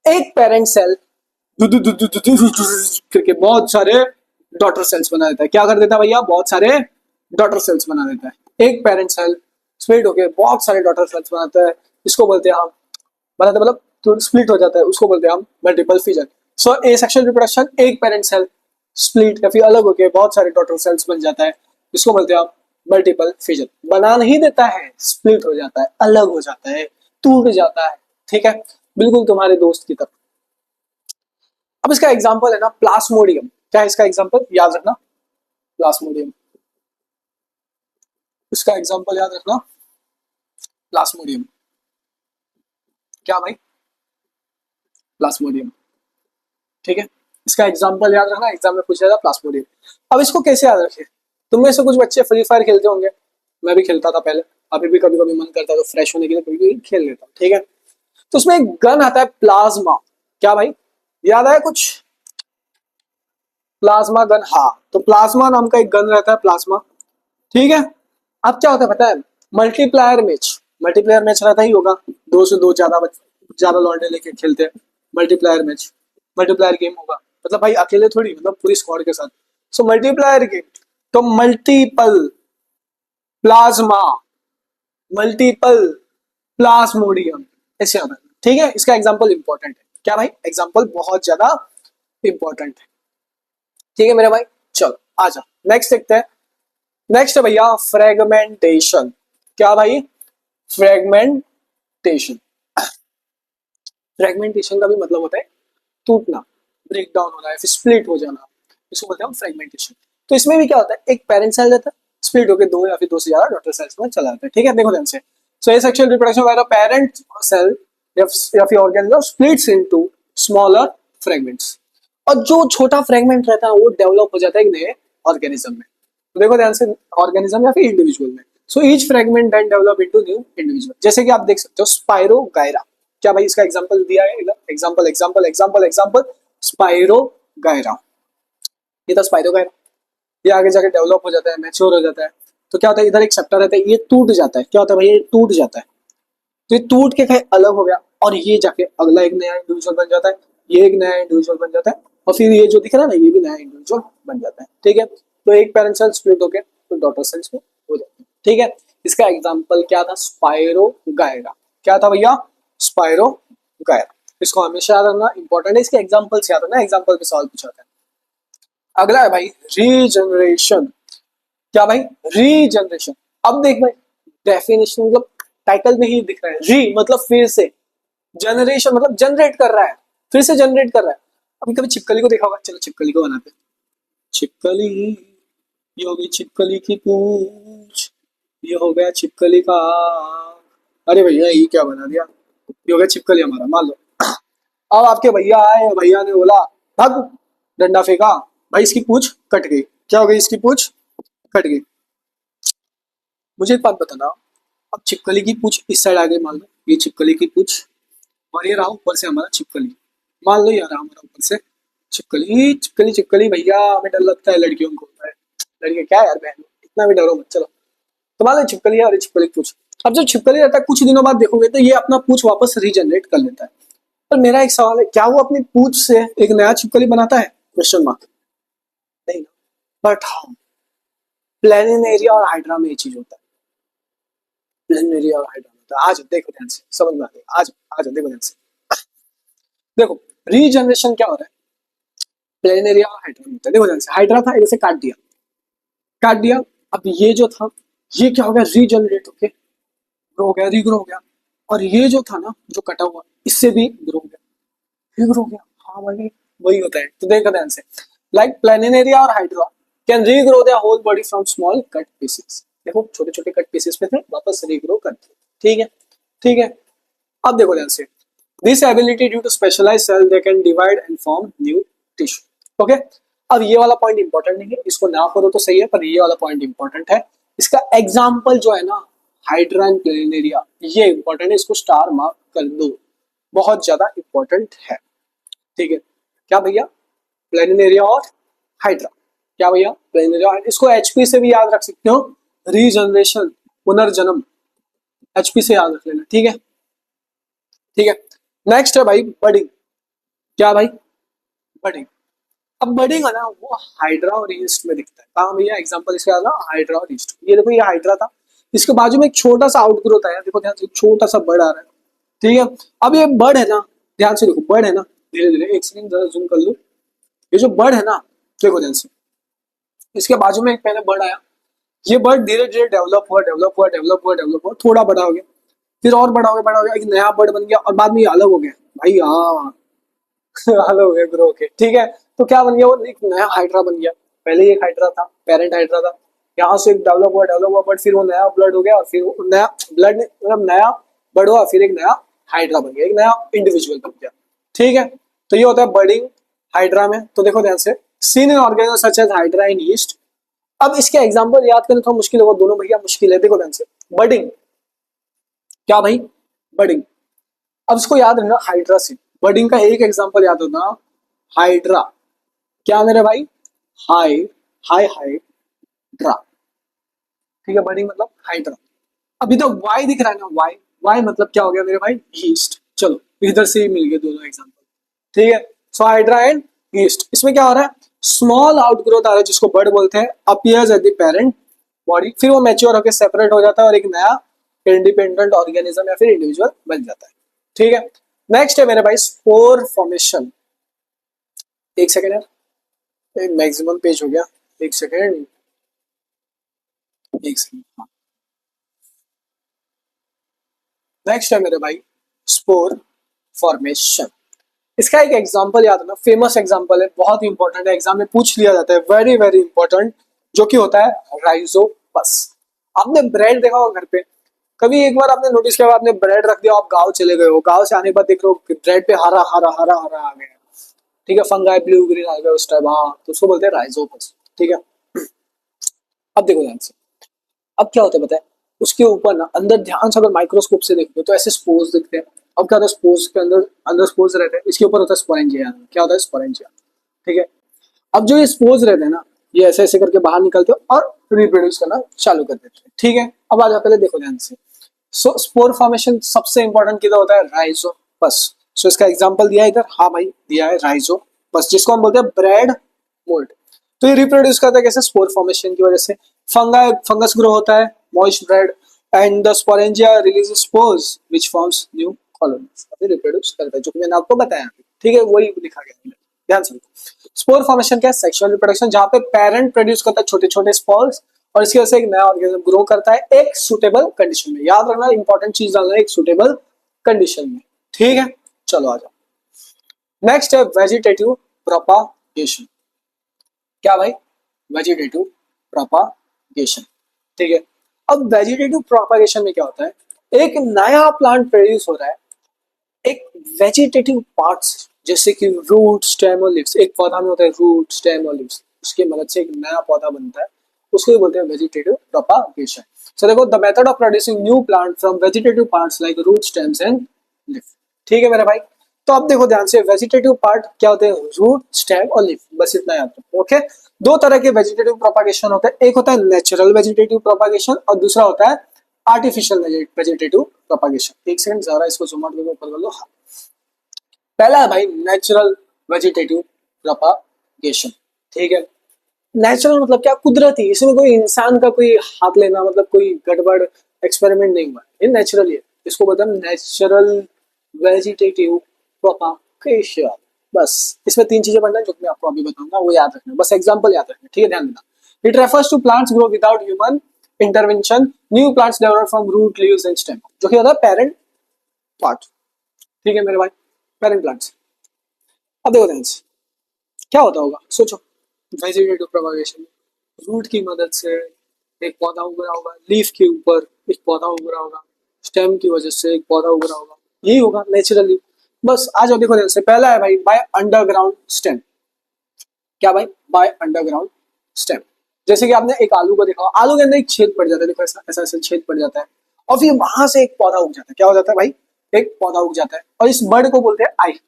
एक पेरेंट सेल करके बहुत सारे डॉटर सेल्स बना देता है। क्या कर देता है भैया? बहुत सारे डॉटर सेल्स बना देता है। एक पेरेंट सेल स्प्लिट होकर बहुत सारे डॉटर सेल्स बनाता है, इसको बोलते हैं हम, बनाते मतलब तो स्प्लिट हो जाता है, उसको बोलते हैं हम मल्टीपल फिजन। सो ए सेक्सुअल रिप्रोडक्शन, एक पेरेंट सेल स्प्लिट या फिर अलग होकर बहुत सारे डॉटर सेल्स बन जाता है, इसको बोलते हैं हम मल्टीपल फिजन। बना नहीं देता है, स्प्लिट हो जाता है, अलग हो जाता है, टूट जाता है। ठीक है, बिल्कुल तुम्हारे दोस्त की तरह। अब इसका एग्जांपल है ना प्लाज्मोडियम। क्या है इसका एग्जांपल? याद रखना, प्लाज्मोडियम। इसका एग्जांपल याद रखना, प्लाज्मोडियम। क्या भाई? प्लाज्मोडियम। ठीक है, इसका एग्जांपल याद रखना, एग्जाम में पूछा जाएगा प्लाज्मोडियम। अब इसको कैसे याद रखे? तुम में से कुछ बच्चे फ्री फायर खेलते होंगे, मैं भी खेलता था पहले, अभी भी कभी कभी मन करता है तो फ्रेश होने के लिए कभी कभी खेल लेता हूँ। ठीक है, तो उसमें एक गन आता है प्लाज्मा। क्या भाई? याद आया कुछ? प्लाज्मा गन, हाँ, तो प्लाज्मा नाम का एक गन रहता है, प्लाज्मा। ठीक है, अब क्या होता है पता है? मल्टीप्लायर मैच, मल्टीप्लायर मैच रहता ही होगा, दो से दो ज्यादा ज्यादा लौंडे लेके खेलते हैं, मल्टीप्लायर मैच, मल्टीप्लायर गेम होगा। मतलब भाई अकेले थोड़ी, मतलब पूरी स्क्वाड के साथ। सो मल्टीप्लायर गेम, तो मल्टीपल प्लाज्मा, मल्टीपल प्लाज्मोडियम, ऐसे होता है। ठीक है, इसका एग्जांपल इंपॉर्टेंट है। क्या भाई? एग्जांपल बहुत ज्यादा इंपॉर्टेंट है। ठीक है मेरे भाई, चलो आ जाओ, नेक्स्ट देखते हैं। नेक्स्ट है भैया फ्रेगमेंटेशन। क्या भाई? फ्रेगमेंटेशन। फ्रेगमेंटेशन का भी मतलब होता है टूटना, ब्रेक डाउन होना है, फिर स्प्लिट हो जाना, इसको बोलते हैं हम फ्रेगमेंटेशन। तो इसमें भी क्या होता है? एक पेरेंट सेल रहता है, स्प्लिट होकर दो या फिर दो से ज्यादा डॉटर सेल्स में चला जाता है। ठीक है, देखो ध्यान से। सो ये सेक्सुअल रिप्रोडक्शन वाला पेरेंट सेल या फिर organism splits into smaller fragments, और जो छोटा फ्रेगमेंट रहता है वो डेवलप हो जाता है एक नए ऑर्गेनिज्म में। तो देखो ध्यान से, ऑर्गेनिज्म या फिर इंडिविजुअल में। So each fragment then develop into new individual. जैसे कि आप देख सकते हो स्पाइरोगायरा, क्या भाई इसका एग्जांपल दिया है, example example example example, spirogyra. ये था स्पाइरोगायरा। ये आगे जाके डेवलप हो जाता है, मैच्योर हो जाता है। तो क्या होता है, इधर एक सेप्टर रहता है, ये टूट जाता है। क्या होता है भाई, ये टूट जाता है। तो ये टूट के कहीं अलग हो गया और ये जाके अगला एक नया इंडिविजुअल बन जाता है, ये एक नया इंडिविजुअल बन जाता है, और फिर ये जो दिख रहा है ना, ये भी नया इंडिविजुअल बन जाता है। ठीक है, तो एक पेरेंट सेल स्प्लिट होकर तो डॉटर सेल्स में हो जाता है। ठीक है, इसका एग्जाम्पल क्या था, स्पाइरोगायरा। क्या था भैया, स्पाइरोगायरा। इसको हमेशा याद रखना, इंपॉर्टेंट है। इसके एग्जाम्पल से याद रखना, एग्जाम्पल पे सवाल पूछा था। अगला है भाई रीजनरेशन। क्या भाई, रीजनरेशन। अब देख भाई, डेफिनेशन मतलब टाइटल में ही दिख रहा है, री मतलब फिर से, जनरेशन मतलब जनरेट कर रहा है, फिर से जनरेट कर रहा है। अभी कभी छिपकली को देखा होगा, चलो छिपकली को बनाते हैं। छिपकली, ये हो गई छिपकली की पूंछ, ये हो गया छिपकली का, अरे भैया ये क्या बना दिया, ये हो गया छिपकली हमारा, मान लो। अब आपके भैया आए, भैया ने बोला भाग, डंडा फेंका, भाई इसकी पूंछ कट गई। क्या हो गई, इसकी पूंछ कट गई। मुझे एक बात बताना, अब छिपकली की पूंछ इस साइड आ गई, मान लो ये छिपकली की पूंछ, और ये रहा ऊपर से हमारा छिपकली। मान लो ये रहा हमारा ऊपर से छिपकली, चिपकली चिपकली। भैया हमें डर लगता है लड़कियों को, लड़के क्या यार बहन, इतना भी डरो मत, चलो। तो मान लो छिपकली है और छिपकली पूछ। अब जब छिपकली रहता है कुछ दिनों बाद देखोगे तो ये अपना पूछ वापस रीजनरेट कर लेता है। पर मेरा एक सवाल है, क्या वो अपनी पूछ से एक नया छिपकली बनाता है, क्वेश्चन मार्क। नहीं ना, बट हाँ, प्लेनेरिया और हाइड्रा में ये चीज होता है। प्लेनेरिया और हाइड्रा में होता है। आज देखो ध्यान से, समझ में आ गया, आज आज देखो ध्यान से। देखो रीजनरेशन क्या हो रहा है, प्लेनेरिया और हाइड्रा में होता है। देखो ध्यान से, हाइड्रा था, इसे काट दिया, काट दिया। अब ये जो था, ये क्या हो गया, रीजनरेट होके ग्रो हो गया, रीग्रो हो गया। और ये जो था ना, जो कटा हुआ, इससे भी ग्रो हो गया, रीग्रो हो गया। हाँ भाई, वही होता है। तो देखो ध्यान से, लाइक प्लेनेरिया और hydra can regrow their whole body from small cut pieces. देखो छोटे छोटे कट पीसेस पे थे, वापस रीग्रो कर दिए। ठीक है, ठीक है। अब देखो ध्यान से, this ability due to specialized cell they can divide and form new tissue. Okay, अब ये वाला पॉइंट इंपॉर्टेंट नहीं है, इसको ना करो तो सही है, पर ये वाला पॉइंट इंपॉर्टेंट है। इसका एग्जाम्पल जो है ना, हाइड्रा एंड प्लेनेरिया, ये इंपॉर्टेंट है, इसको स्टार मार्क कर दो, बहुत ज्यादा इंपॉर्टेंट है। ठीक है, क्या भैया, प्लेनेरिया और हाइड्रा। क्या भैया, प्लेनेरिया, इसको एचपी से भी याद रख सकते हो, रीजनरेशन, पुनर्जन्म, एचपी से याद रख लेना। ठीक है, ठीक है। नेक्स्ट है भाई बडिंग। क्या भाई, बडिंग। अब बडिंग है ना, वो हाइड्रा और ईस्ट में दिखता है। कहाँ भैया, एग्जांपल इसके आना, हाइड्रा और ईस्ट। ये देखो, ये हाइड्रा था, इसके बाजू में एक छोटा सा आउटग्रोथ आया, देखो ध्यान से, छोटा सा बर्ड आ रहा है। ठीक है, अब ये बर्ड है ना, ध्यान से देखो, बर्ड है ना, धीरे धीरे, एक सेकंड जरा जूम कर लो। ये जो बर्ड है ना, देखो ध्यान से, इसके बाजू में एक पहले बर्ड आया, ये बर्ड धीरे धीरे डेवलप हुआ, डेवलप हुआ, डेवलप हुआ, डेवलप हुआ, थोड़ा बड़ा हो गया, फिर और बड़ा हो गया, बड़ा हो गया, एक नया बर्ड बन गया, और बाद में ये अलग हो गया भाई। हाँ अलग हो गया, ग्रो के। ठीक है, तो क्या बन गया, वो एक नया हाइड्रा बन गया। पहले एक हाइड्रा था, पेरेंट हाइड्रा था, यहाँ से डेवलप हुआ, बट फिर वो नया ब्लड हो गया, और फिर वो नया ब्लड मतलब नया बर्ड हुआ, फिर एक नया हाइड्रा बन गया, एक नया इंडिविजुअल बन गया। ठीक है, तो ये होता है बर्डिंग हाइड्रा में। तो देखो ध्यान से, seen in organism such as hydra in yeast. अब इसके एग्जांपल याद करना थोड़ा मुश्किल होगा, दोनों भैया मुश्किल है। देखो ध्यान से, बर्डिंग, क्या भाई, बर्डिंग। अब इसको याद रखना हाइड्रा से, बर्डिंग का एक एग्जांपल याद होना, हाइड्रा। क्या मेरे भाई, हाई, हाइड्रा। ठीक है, बर्डिंग मतलब हाइड्रा। अभी तो वाई दिख रहा है ना, वाई, वाई मतलब क्या हो गया मेरे भाई, ईस्ट। चलो इधर से ही मिल गए दोनों एग्जांपल। ठीक है, सो हाइड्रा एंड ईस्ट। इसमें क्या हो रहा है, स्मॉल आउटग्रोथ आ रहा है, जिसको बर्ड बोलते हैं, appears at the parent body, फिर वो मैच्योर होकर सेपरेट हो जाता है और एक नया इंडिपेंडेंट ऑर्गेनिज्म या फिर इंडिविजुअल बन जाता है। ठीक है, नेक्स्ट है मेरे भाई स्पोर फॉर्मेशन। एक सेकेंड यार, मैक्सिमम पेज हो गया, एक सेकेंड, एक सेकेंड। हाँ, नेक्स्ट है मेरे भाई स्पोर फॉर्मेशन। इसका एक एग्जांपल याद है ना, फेमस एग्जांपल है, बहुत ही इंपॉर्टेंट है, एग्जाम में पूछ लिया जाता है, वेरी वेरी इंपॉर्टेंट, जो कि होता है राइजोपस। आपने ब्रेड देखा होगा घर पे, कभी एक बार आपने नोटिस किया, आपने ब्रेड रख दिया, आप गांव चले गए हो, गांव से आने के बाद देख रहे हो ब्रेड पे हरा हरा हरा हरा आ गया। ठीक है, फंगाई ब्लू ग्रीन आ गया उस टाइम, हाँ, तो उसको बोलते हैं राइजोपस। ठीक है, अब देखो ध्यान से, अब क्या होता है पता है, उसके ऊपर ना अंदर ध्यान से अगर माइक्रोस्कोप से देखोगे तो ऐसे स्पोर्स दिखते हैं। अब क्या होता है, स्पोर्स के अंदर अंदर स्पोर्स रहते हैं, इसके ऊपर होता है स्पोरेंजिया। क्या होता है स्पोरेंजिया, ठीक है। अब जो ये स्पोर्स रहते हैं ना, ये ऐसे ऐसे करके बाहर निकलते हैं और रिप्रोड्यूस करना चालू कर देते हैं, ठीक है। अब आ जाओ पहले देखो ध्यान से। सो स्पोर फॉर्मेशन सबसे इंपॉर्टेंट किधर होता है, राइजोपस। सो इसका एग्जांपल दिया है इधर, हाँ भाई दिया है राइजोपस, जिसको हम बोलते हैं ब्रेड मोल्ड। तो ये रिप्रोड्यूस करता है कैसे, स्पोर फॉर्मेशन की वजह से। फंगस ग्रो होता है, moist bread, and the sporangia release spores which forms new colonies. अभी रिप्रोड्यूस करता है, जो कि मैंने आपको बताया, ठीक है, वही लिखा गया है। ध्यान से, स्पोर फॉर्मेशन क्या है, सेक्सुअल रिप्रोडक्शन, जहां पे पेरेंट प्रोड्यूस करता है छोटे छोटे स्पोर्स और इसकी वजह से एक नया ऑर्गेनिज्म ग्रो करता है एक सुटेबल कंडीशन में। याद रखना, इंपॉर्टेंट चीज डालना है, एक सुटेबल कंडीशन में, ठीक है। चलो आ जाओ, नेक्स्ट है वेजिटेटिव प्रोपागेशन। क्या भाई, वेजिटेटिव प्रोपागेशन, ठीक है। अब वेजिटेटिव प्रोपागेशन में क्या होता है, एक नया प्लांट प्रोड्यूस हो रहा है एक वेजिटेटिव पार्ट्स, जैसे कि रूट, स्टेम और लीव्स। एक पौधा में होता है रूट, स्टेम और लीव्स, उसकी मदद से एक नया पौधा बनता है, उसको ही बोलते हैं वेजिटेटिव प्रोपागेशन। सो देखो, the method of producing new plant from vegetative parts like root, stems and leaf, ठीक है मेरे भाई। तो अब देखो ध्यान से, वेजिटेटिव पार्ट क्या होते हैं, रूट, स्टेम और लीफ, बस इतना याद रखो, ओके। दो तरह के वेजिटेटिव प्रोपागेशन होते हैं, एक होता है नेचुरल वेजिटेटिव प्रोपागेशन और दूसरा होता है आर्टिफिशियल वेजिटेटिव प्रोपागेशन। एक सेकंड, जरा इसको जूम आउट करके ऊपर कर लो। पहला है भाई नेचुरल वेजिटेटिव प्रोपागेशन, ठीक है। नेचुरल मतलब क्या, कुदरती, इसमें कोई इंसान का कोई हाथ लेना, मतलब कोई गड़बड़ एक्सपेरिमेंट नहीं हुआ, ये नेचुरल है। इसको बोलते हैं नेचुरल वेजिटेटिव प्रोपागेशन। बस इसमें तीन चीजें पढ़ना है, जो मैं आपको अभी बताऊंगा, वो याद रखना, बस एग्जांपल याद रखना, ठीक है, ध्यान देना। It refers to plants grow without human intervention, new plants develop from root, leaves and stem, जो कि होता है पेरेंट पार्ट, ठीक है मेरे भाई, पेरेंट प्लांट्स। अब देखो ध्यान से, क्या होता होगा सोचो, वेजिटेटिव प्रोपागेशन रूट की मदद से एक पौधा उग रहा होगा, लीफ के ऊपर एक पौधा उग रहा होगा, स्टेम की वजह से एक पौधा उग रहा होगा, यही होगा नेचुरली। बस आ जाओ, देखो ध्यान से, पहला है भाई बाय अंडरग्राउंड स्टेम। क्या भाई, बाय अंडरग्राउंड स्टेम। जैसे कि आपने एक आलू को देखा, आलू के अंदर एक छेद पड़ जाता है, देखो ऐसा ऐसा ऐसा छेद पड़ जाता है, और फिर वहां से एक पौधा उग जाता है। क्या हो जाता है भाई, एक पौधा उग जाता है, और इस बर्ड को बोलते हैं आई।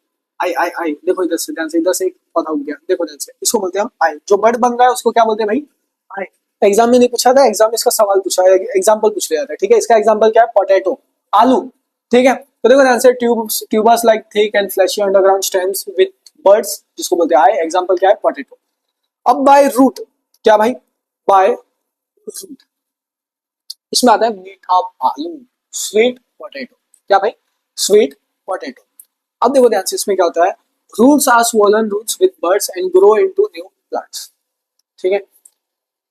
आई आई आई, देखो इधर से ध्यान से, इधर से एक पौधा उग गया, देखो ध्यान से, इसको बोलते हैं हम आई। जो बर्ड बन रहा है उसको क्या बोलते हैं भाई, आई। एग्जाम में नहीं पूछा था, एग्जाम में इसका सवाल पूछा है, एग्जाम्पल पूछ लिया था, ठीक है। इसका एग्जाम्पल क्या है, पोटैटो, आलू, ठीक है। तो देखो ध्यान से, tubers like thick and fleshy underground stems with birds, जिसको बोलते हैं आई, एग्जाम्पल क्या है, पोटैटो। अब बाय रूट, क्या भाई, बाय रूट, इसमें आता है मीठा आलू, स्वीट पोटैटो। क्या भाई, स्वीट पोटैटो। अब देखो ध्यान से, इसमें क्या होता है, roots are swollen roots with buds and grow into new plants, ठीक है,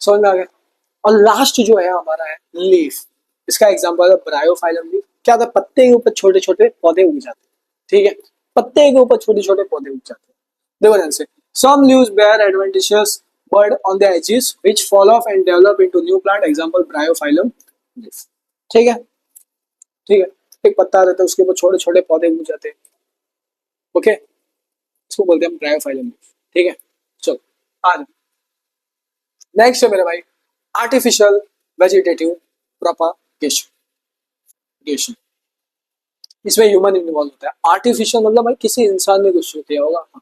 समझ में आ गया। और लास्ट जो है हमारा है लीफ, इसका एग्जांपल है ब्रायोफाइलम लीफ। क्या होता है, पत्ते के ऊपर छोटे छोटे पौधे उग जाते हैं, ठीक है, पत्ते के ऊपर छोटे छोटे पौधे उग जाते हैं। देखो ध्यान से, some leaves bear adventitious bud on the edges which fall off and develop into new plant, example bryophyllum leaf, ठीक है, ठीक है। एक पत्ता रहता है, उसके ऊपर छोटे छोटे पौधे उग जाते हैं, ओके, इसको बोलते हैं ब्रायोफाइलम लीफ, ठीक है। चलो आज नेक्स्ट है मेरे भाई आर्टिफिशियल वेजिटेटिव प्रोपागेशन। इसमें ह्यूमन इन्वॉल्व होता है। आर्टिफिशियल मतलब भाई किसी इंसान ने कुछ किया होगा, हाँ।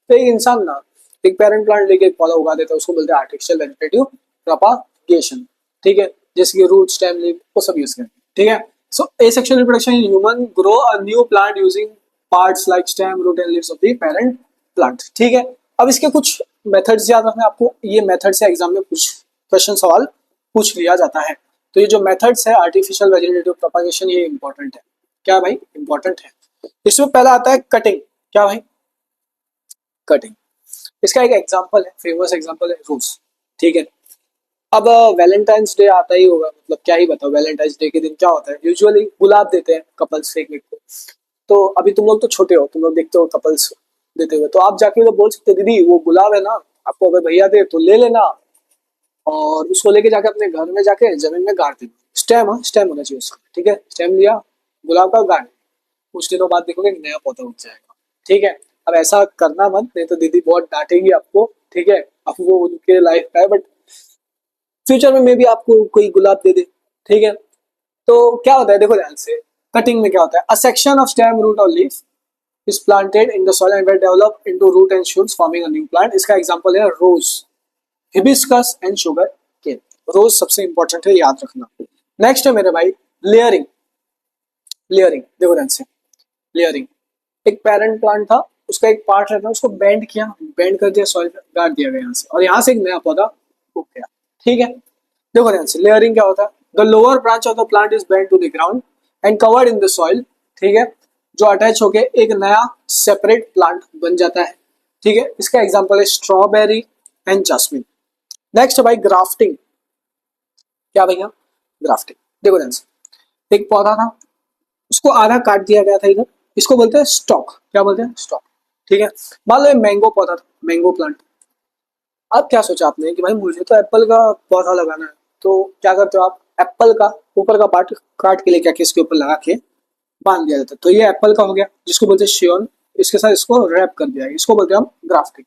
तो एक इंसान ना एक पेरेंट प्लांट लेके एक पौधा उगा देता है, उसको बोलते हैं आर्टिफिशियल वेजिटेटिव प्रोपागेशन, ठीक है। जैसे कि रूट, स्टेम, लीफ, वो सब यूज करते हैं, ठीक है। So asexual reproduction in human grow a new plant using parts like stem, root and leaves of the parent plant, ठीक है। अब इसके कुछ मेथड्स याद रखना आपको, ये मेथड से एग्जाम में कुछ क्वेश्चन सवाल पूछ लिया जाता है। तो ये जो मेथड्स है आर्टिफिशियल वेजिटेटिव प्रोपागेशन, ये इंपॉर्टेंट है। क्या भाई, इंपॉर्टेंट है। इसमें पहला आता है कटिंग। क्या भाई, कटिंग। इसका एक एग्जांपल है, फेमस एग्जांपल है रोज, ठीक है। अब वैलेंटाइंस डे आता ही होगा, मतलब क्या ही बताओ, वैलेंटाइंस डे के दिन क्या होता है, यूजुअली गुलाब देते हैं कपल्स एक एक को। तो अभी तुम लोग तो छोटे हो, तुम लोग देखते हो कपल्स देते हुए, तो आप जाके तो बोल सकते हो, दीदी वो गुलाब है ना, आपको अगर भैया दे तो ले लेना, और उसको लेके जाके अपने घर में जाके जमीन में गाड़ देना। स्टेम, हाँ स्टेम होना चाहिए उसका, ठीक है। स्टेम लिया गुलाब का, गाड़, कुछ दिनों बाद देखोगे एक नया पौधा उग जाएगा, ठीक है। अब ऐसा करना मत, नहीं तो दीदी बहुत डांटेगी आपको, ठीक है। अब वो उनके लाइफ का है, बट फ्यूचर में मे भी आपको कोई गुलाब दे दे, ठीक है। तो क्या होता है देखो ध्यान से, कटिंग में क्या होता है, a section of stem root और leaf is planted in the soil and will develop into root and shoots forming a new plant. इसका एग्जांपल है rose, hibiscus and sugar cane. Rose सबसे इंपॉर्टेंट है, याद रखना। नेक्स्ट है मेरे भाई लेयरिंग। लेयरिंग देखो ध्यान से, लेयरिंग एक पेरेंट प्लांट था, उसका एक पार्ट रहता है, उसको बेंड किया, बेंड कर दिया, सॉइल गाड़ दिया गया यहाँ से, और यहाँ से एक नया पौधा उग गया, ठीक है। देखो ध्यान से, लेयरिंग क्या होता है, the lower branch of the plant is bend to the ground and covered in the soil, ठीक है, जो अटैच होके एक नया सेपरेट प्लांट बन जाता है, ठीक है। इसका एग्जांपल है स्ट्रॉबेरी एंड जैस्मिन। नेक्स्ट है भाई ग्राफ्टिंग। क्या भैया, ग्राफ्टिंग देखो ध्यान से, एक पौधा था, उसको आधा काट दिया गया था इधर, इसको बोलते हैं स्टॉक। क्या बोलते हैं, स्टॉक, ठीक है। मान लो ये मैंगो पौधा था, मैंगो प्लांट। अब क्या सोचा आपने कि भाई मुझे तो एप्पल का पौधा लगाना है, तो क्या करते हो आप, एप्पल का ऊपर का पार्ट काट के लेके आके इसके ऊपर लगा के बांध दिया जाता है, तो ये एप्पल का हो गया, जिसको बोलते हैं शियोन। इसके साथ इसको रैप कर दिया, इसको बोलते हैं हम ग्राफ्टिंग,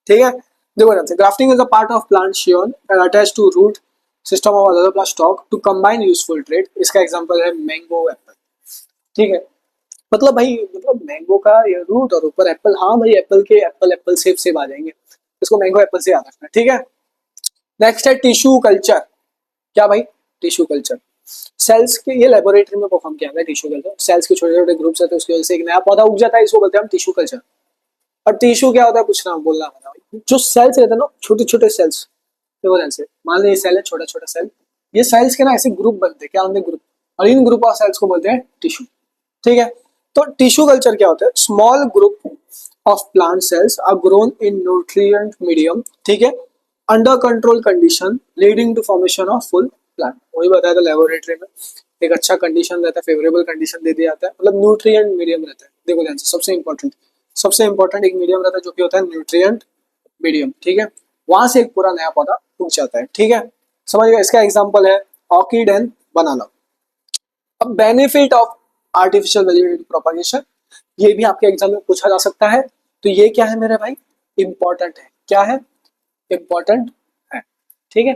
ठीक है। देखो ध्यान से, grafting is a part of plant scion and attach to root system of other plant stock to combine useful trade. इसका एग्जांपल है मैंगो एप्पल, ठीक है। मतलब भाई, मतलब मैंगो का ये रूट और ऊपर एप्पल, हाँ भाई एप्पल के एप्पल एप्पल सेब सेब आ जाएंगे, इसको मैंगो एप्पल से याद रखना, ठीक है। नेक्स्ट है टिश्यू कल्चर। क्या भाई, टिश्यू कल्चर सेल्स के, ये लेबोरेटरी में परफॉर्म किया गया है टिश्यू कल्चर। सेल्स के छोटे छोटे ग्रुप्स रहते हैं, उसकी वजह से एक नया पौधा उग जाता है, इसको बोलते हैं हम टिश्यू कल्चर। और टिश्यू क्या होता है, पूछना बोलना होता है, जो सेल्स रहते हैं ना, छोटे छोटे सेल्स, देखो ध्यान से, मान लो ये सेल है, छोटा छोटा सेल, ये सेल्स के ना ऐसे ग्रुप बनते हैं, क्या होते हैं, ग्रुप, और इन ग्रुप ऑफ सेल्स को बोलते हैं टिश्यू, ठीक है। तो टिश्यू कल्चर क्या होता है, small group of plant cells are grown in nutrient medium, ठीक है, under control condition leading to formation of full plant. वही बताया था लेबोरेटरी में, एक अच्छा कंडीशन रहता है, फेवरेबल कंडीशन दे दिया जाता है, मतलब न्यूट्रिएंट मीडियम रहता है। देखो ध्यान से, सबसे इंपॉर्टेंट एक मीडियम रहता है जो कि होता है न्यूट्रिएंट मीडियम, ठीक है। वहां से एक पूरा नया पौधा उग जाता है, ठीक है, समझ गए। इसका एग्जाम्पल है ऑर्किड एंड बनाना। अब benefit of artificial vegetative propagation, ये भी आपके एग्जाम में पूछा जा सकता है। तो ये क्या है मेरे भाई, इंपॉर्टेंट है। क्या है, इंपॉर्टेंट है, ठीक है।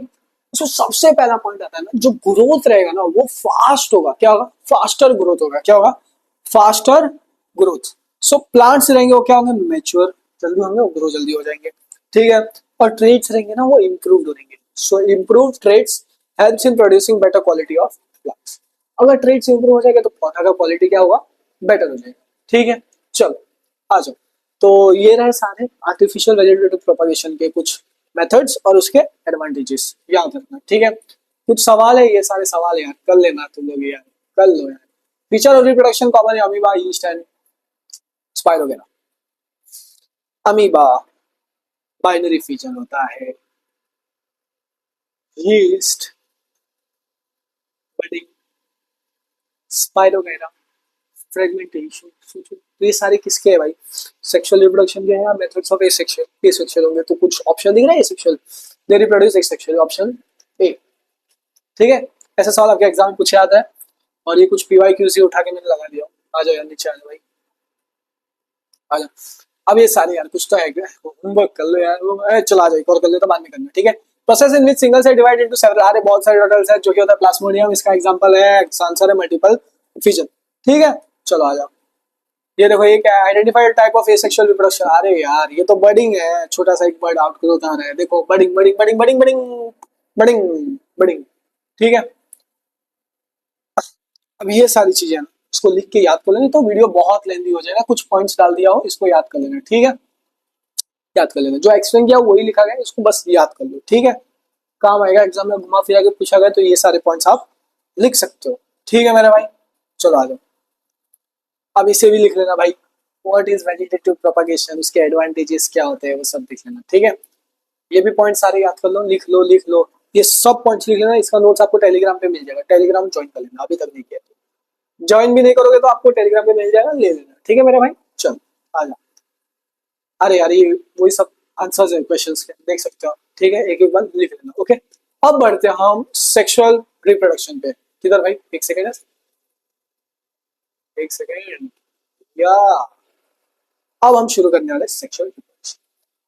तो सबसे पहला पॉइंट आता है ना, जो ग्रोथ रहेगा ना वो फास्ट होगा। क्या होगा, फास्टर ग्रोथ होगा। क्या होगा, फास्टर ग्रोथ। सो प्लांट्स रहेंगे वो क्या होंगे, मेच्योर जल्दी होंगे, वो ग्रो जल्दी हो जाएंगे, ठीक है। और ट्रेड्स रहेंगे ना, वो इम्प्रूव होंगे। So improve trades helps in producing better quality of plants. अगर ट्रेड्स इंप्रूव हो जाएगा तो पौधा का क्वालिटी क्या होगा, बेटर हो जाएगा, ठीक है। चलो आ जाओ। तो ये रहे सारे आर्टिफिशियल वेजिटेटिव प्रोपगेशन के कुछ मेथड्स और उसके एडवांटेजेस, याद रखना, ठीक है। कुछ सवाल है, ये सारे सवाल यार कर लेना तुम लोग, यार कर लो यार। फीचर ऑफ रिप्रोडक्शन कॉमन है amoeba, yeast and spirogyra. Amoeba binary feature होता है, यीस्ट बडिंग, स्पाइरोगेना फ्रेगमेंटेशन। सोचो तो ये सारे किसके हैं भाई, सेक्सुअल रिप्रोडक्शन के हैं या मेथड्स ऑफ एसेक्सुअल। एसेक्सुअल होंगे तो कुछ ऑप्शन दिख रहा है, asexual they reproduce asexual, option A, ठीक है। ऐसा सवाल आपके एग्जाम में पूछा जाता है, और ये कुछ पीवाईक्यूसी उठा के मैंने लगा दिया। आ जाओ यार नीचे, आ जाओ भाई, आ जाओ। अब ये सारे यार कुछ तो है क्या, होमवर्क कर लो यार, चलो आ जाओ, एक और कर ले तो बाद में करना, ठीक है। Process in which single cell divide into several, अरे बहुत सारे टोटल्स है, जो कि होता है प्लाज्मोडियम। इसका एग्जांपल है, आंसर है मल्टीपल फिजन, ठीक है। चलो आ जाओ। ये देखो, ये क्या है, identified type of asexual reproduction. अरे यार ये तो बडिंग है, छोटा सा एक बर्ड आउट ग्रोथ आ रहा है, देखो budding budding budding budding budding budding budding, ठीक है। अब ये सारी चीजें ना इसको लिख के याद कर लेना, तो वीडियो बहुत लेंदी हो जाएगा। कुछ पॉइंट्स डाल दिया हो, इसको याद कर लेना, ठीक है, याद कर लेना। जो एक्सप्लेन किया वही लिखा गया, इसको बस याद कर लो, ठीक है। काम आएगा एग्जाम में, घुमा फिरा के पूछा गया तो ये सारे पॉइंट्स आप लिख सकते हो, ठीक है मेरे भाई। चलो आ जाओ, अब इसे भी लिख लेना भाई, व्हाट इज वेजिटेटिव प्रोपगेशन, उसके एडवांटेजेस क्या होते हैं वो सब लिख लेना, ठीक है। ये भी पॉइंट सारे याद कर लो, लिख लो लिख लो, ये सब पॉइंट्स लिख लेना। इसका नोट्स आपको टेलीग्राम पे मिल जाएगा, टेलीग्राम ज्वाइन कर लेना, अभी तक नहीं किया तो। ज्वाइन भी नहीं करोगे तो आपको टेलीग्राम पे मिल जाएगा, ले लेना, ठीक है मेरे भाई। चलो आ जाओ। अरे यार ये वही सब आंसर्स है क्वेश्चंस के, देख सकते हो, ठीक है, एक एक बार लिख लेना, ओके। अब बढ़ते हैं हम सेक्सुअल रिप्रोडक्शन पे। किधर भाई, एक सेकेंड, एक सेकेंड, या अब हम शुरू करने वाले सेक्सुअल रिप्रोडक्शन।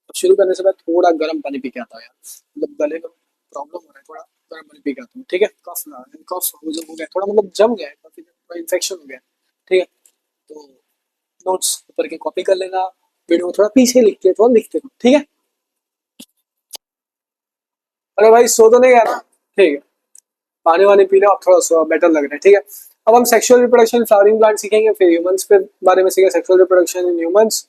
अब शुरू करने से पहले थोड़ा गर्म पानी पी के आता हूँ यार, मतलब गले में प्रॉब्लम हो रहा है, थोड़ा गर्म पानी पी के आता हूँ, ठीक है। कफ ना कफ हो गया थोड़ा, मतलब जम गया है काफी, थोड़ा इन्फेक्शन हो गया है, ठीक है। तो नोट्स ऊपर के कॉपी कर लेना, वीडियो को थोड़ा पीछे लिखते थोड़ा लिखते रहो, ठीक है। अरे भाई सो तो नहीं गया ना, ठीक है। पानी वानी पी लो, अब थोड़ा सा बेटर लग रहा है, ठीक है। अब हम सेक्सुअल रिप्रोडक्शन फ्लावरिंग प्लांट सीखेंगे, फिर ह्यूमंस पे बारे में सीखेंगे, sexual reproduction in humans,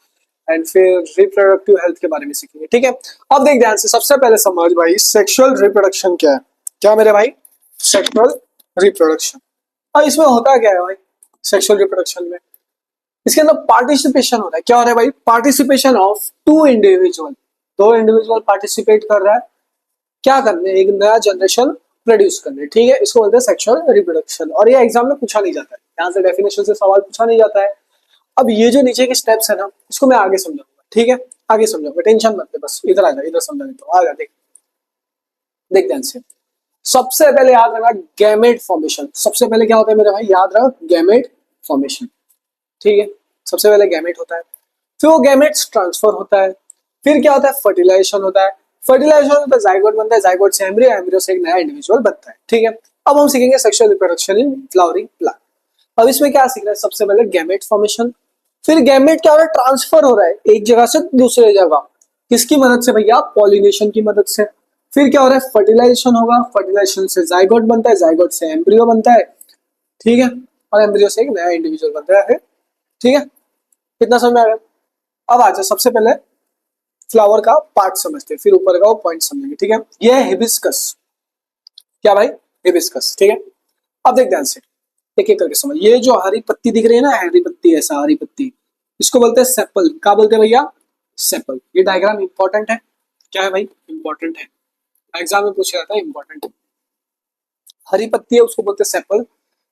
and फिर रिप्रोडक्टिव हेल्थ के बारे में सीखेंगे, ठीक है। अब देख ध्यान से, सबसे पहले समझ भाई सेक्सुअल रिप्रोडक्शन क्या है। क्या मेरे भाई, सेक्सुअल रिप्रोडक्शन। और इसमें होता क्या है भाई, सेक्सुअल रिप्रोडक्शन में इसके अंदर पार्टिसिपेशन हो रहा है। क्या हो रहा है भाई, पार्टिसिपेशन ऑफ टू इंडिविजुअल, दो इंडिविजुअल पार्टिसिपेट कर रहा है, क्या करने, एक नया जनरेशन प्रोड्यूस करने, ठीक है। इसको बोलते हैं सेक्सुअल रिप्रोडक्शन, और ये एग्जाम में पूछा नहीं जाता है, यहाँ से डेफिनेशन से सवाल पूछा नहीं जाता है। अब ये जो नीचे के स्टेप्स है ना, इसको मैं आगे समझाऊंगा, ठीक है। आगे समझाऊंगा, टेंशन मत ले, बस इधर आ जा, इधर समझा देता हूँ, आ जा, देख देख ध्यान से। सबसे पहले याद रखना गैमेट फॉर्मेशन, सबसे पहले क्या होता है मेरे भाई, याद रख गैमेट फॉर्मेशन, ठीक है। सबसे पहले गैमेट होता है, फिर वो गैमेट्स ट्रांसफर होता है, फिर क्या होता है, फर्टिलाइजेशन होता है, फर्टिलाइजेशन होता है, जाइगोट बनता है, जाइगोट से एम्ब्रियो, एम्ब्रियो से एक नया इंडिविजुअल बनता है, ठीक है। अब हम सीखेंगे sexual reproduction in flowering plant. अब इसमें क्या सीख रहे हैं, सबसे पहले गैमेट फॉर्मेशन, फिर गैमेट क्या हो रहा है, ट्रांसफर हो रहा है एक जगह से दूसरे जगह, किसकी मदद से भैया, पॉलिनेशन की मदद से। फिर क्या हो रहा है, फर्टिलाइजेशन होगा, फर्टिलाइजेशन से जाइगोट बनता है, जाइगोट से एम्ब्रियो बनता है, ठीक है। और एम्ब्रियो से एक नया इंडिविजुअल बनता है, ठीक है। कितना समझ में आ गया। अब आ जाओ, सबसे पहले फ्लावर का पार्ट समझते हैं, फिर ऊपर का वो पॉइंट समझेंगे, ठीक है। ये है हिबिस्कस, क्या भाई, हिबिस्कस, ठीक है। अब देख ध्यान से, एक एक करके समझ। ये जो हरी पत्ती दिख रही है ना, हरी पत्ती, ऐसा हरी पत्ती, इसको बोलते हैं सेपल। क्या बोलते हैं भैया, सेपल। ये डायग्राम इंपॉर्टेंट है, क्या है भाई, इंपॉर्टेंट है, एग्जाम में पूछा जाता है, इंपॉर्टेंट है। हरी पत्ती है, उसको बोलते हैं सेपल।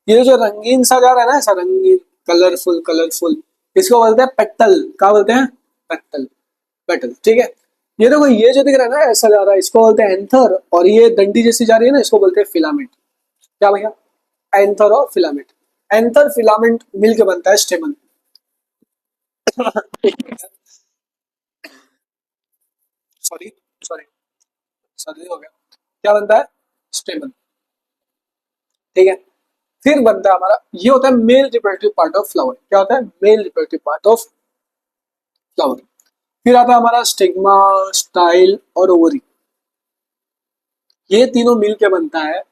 ये जो रंगीन सा जा रहा है ना, ऐसा रंगीन, कलरफुल कलरफुल, इसको बोलते हैं पेटल। क्या बोलते हैं, पेटल, पेटल, ठीक है। ये देखो, ये जो दिख रहा है ना, ऐसा जा रहा है, इसको बोलते हैं एंथर, और ये डंडी जैसी जा रही है ना, इसको बोलते हैं फिलामेंट। क्या भैया, एंथर और फिलामेंट। एंथर फिलामेंट मिलकर बनता है स्टेमन। सॉरी, सॉरी, सर्दी हो गया। क्या बनता है, स्टेमन, ठीक है। फिर बनता है हमारा, ये होता है male reproductive part of flower. क्या होता है, male reproductive part of flower. फिर आता है हमारा स्टिग्मा, स्टाइल और ओवरी। ये तीनों मिल के बनता है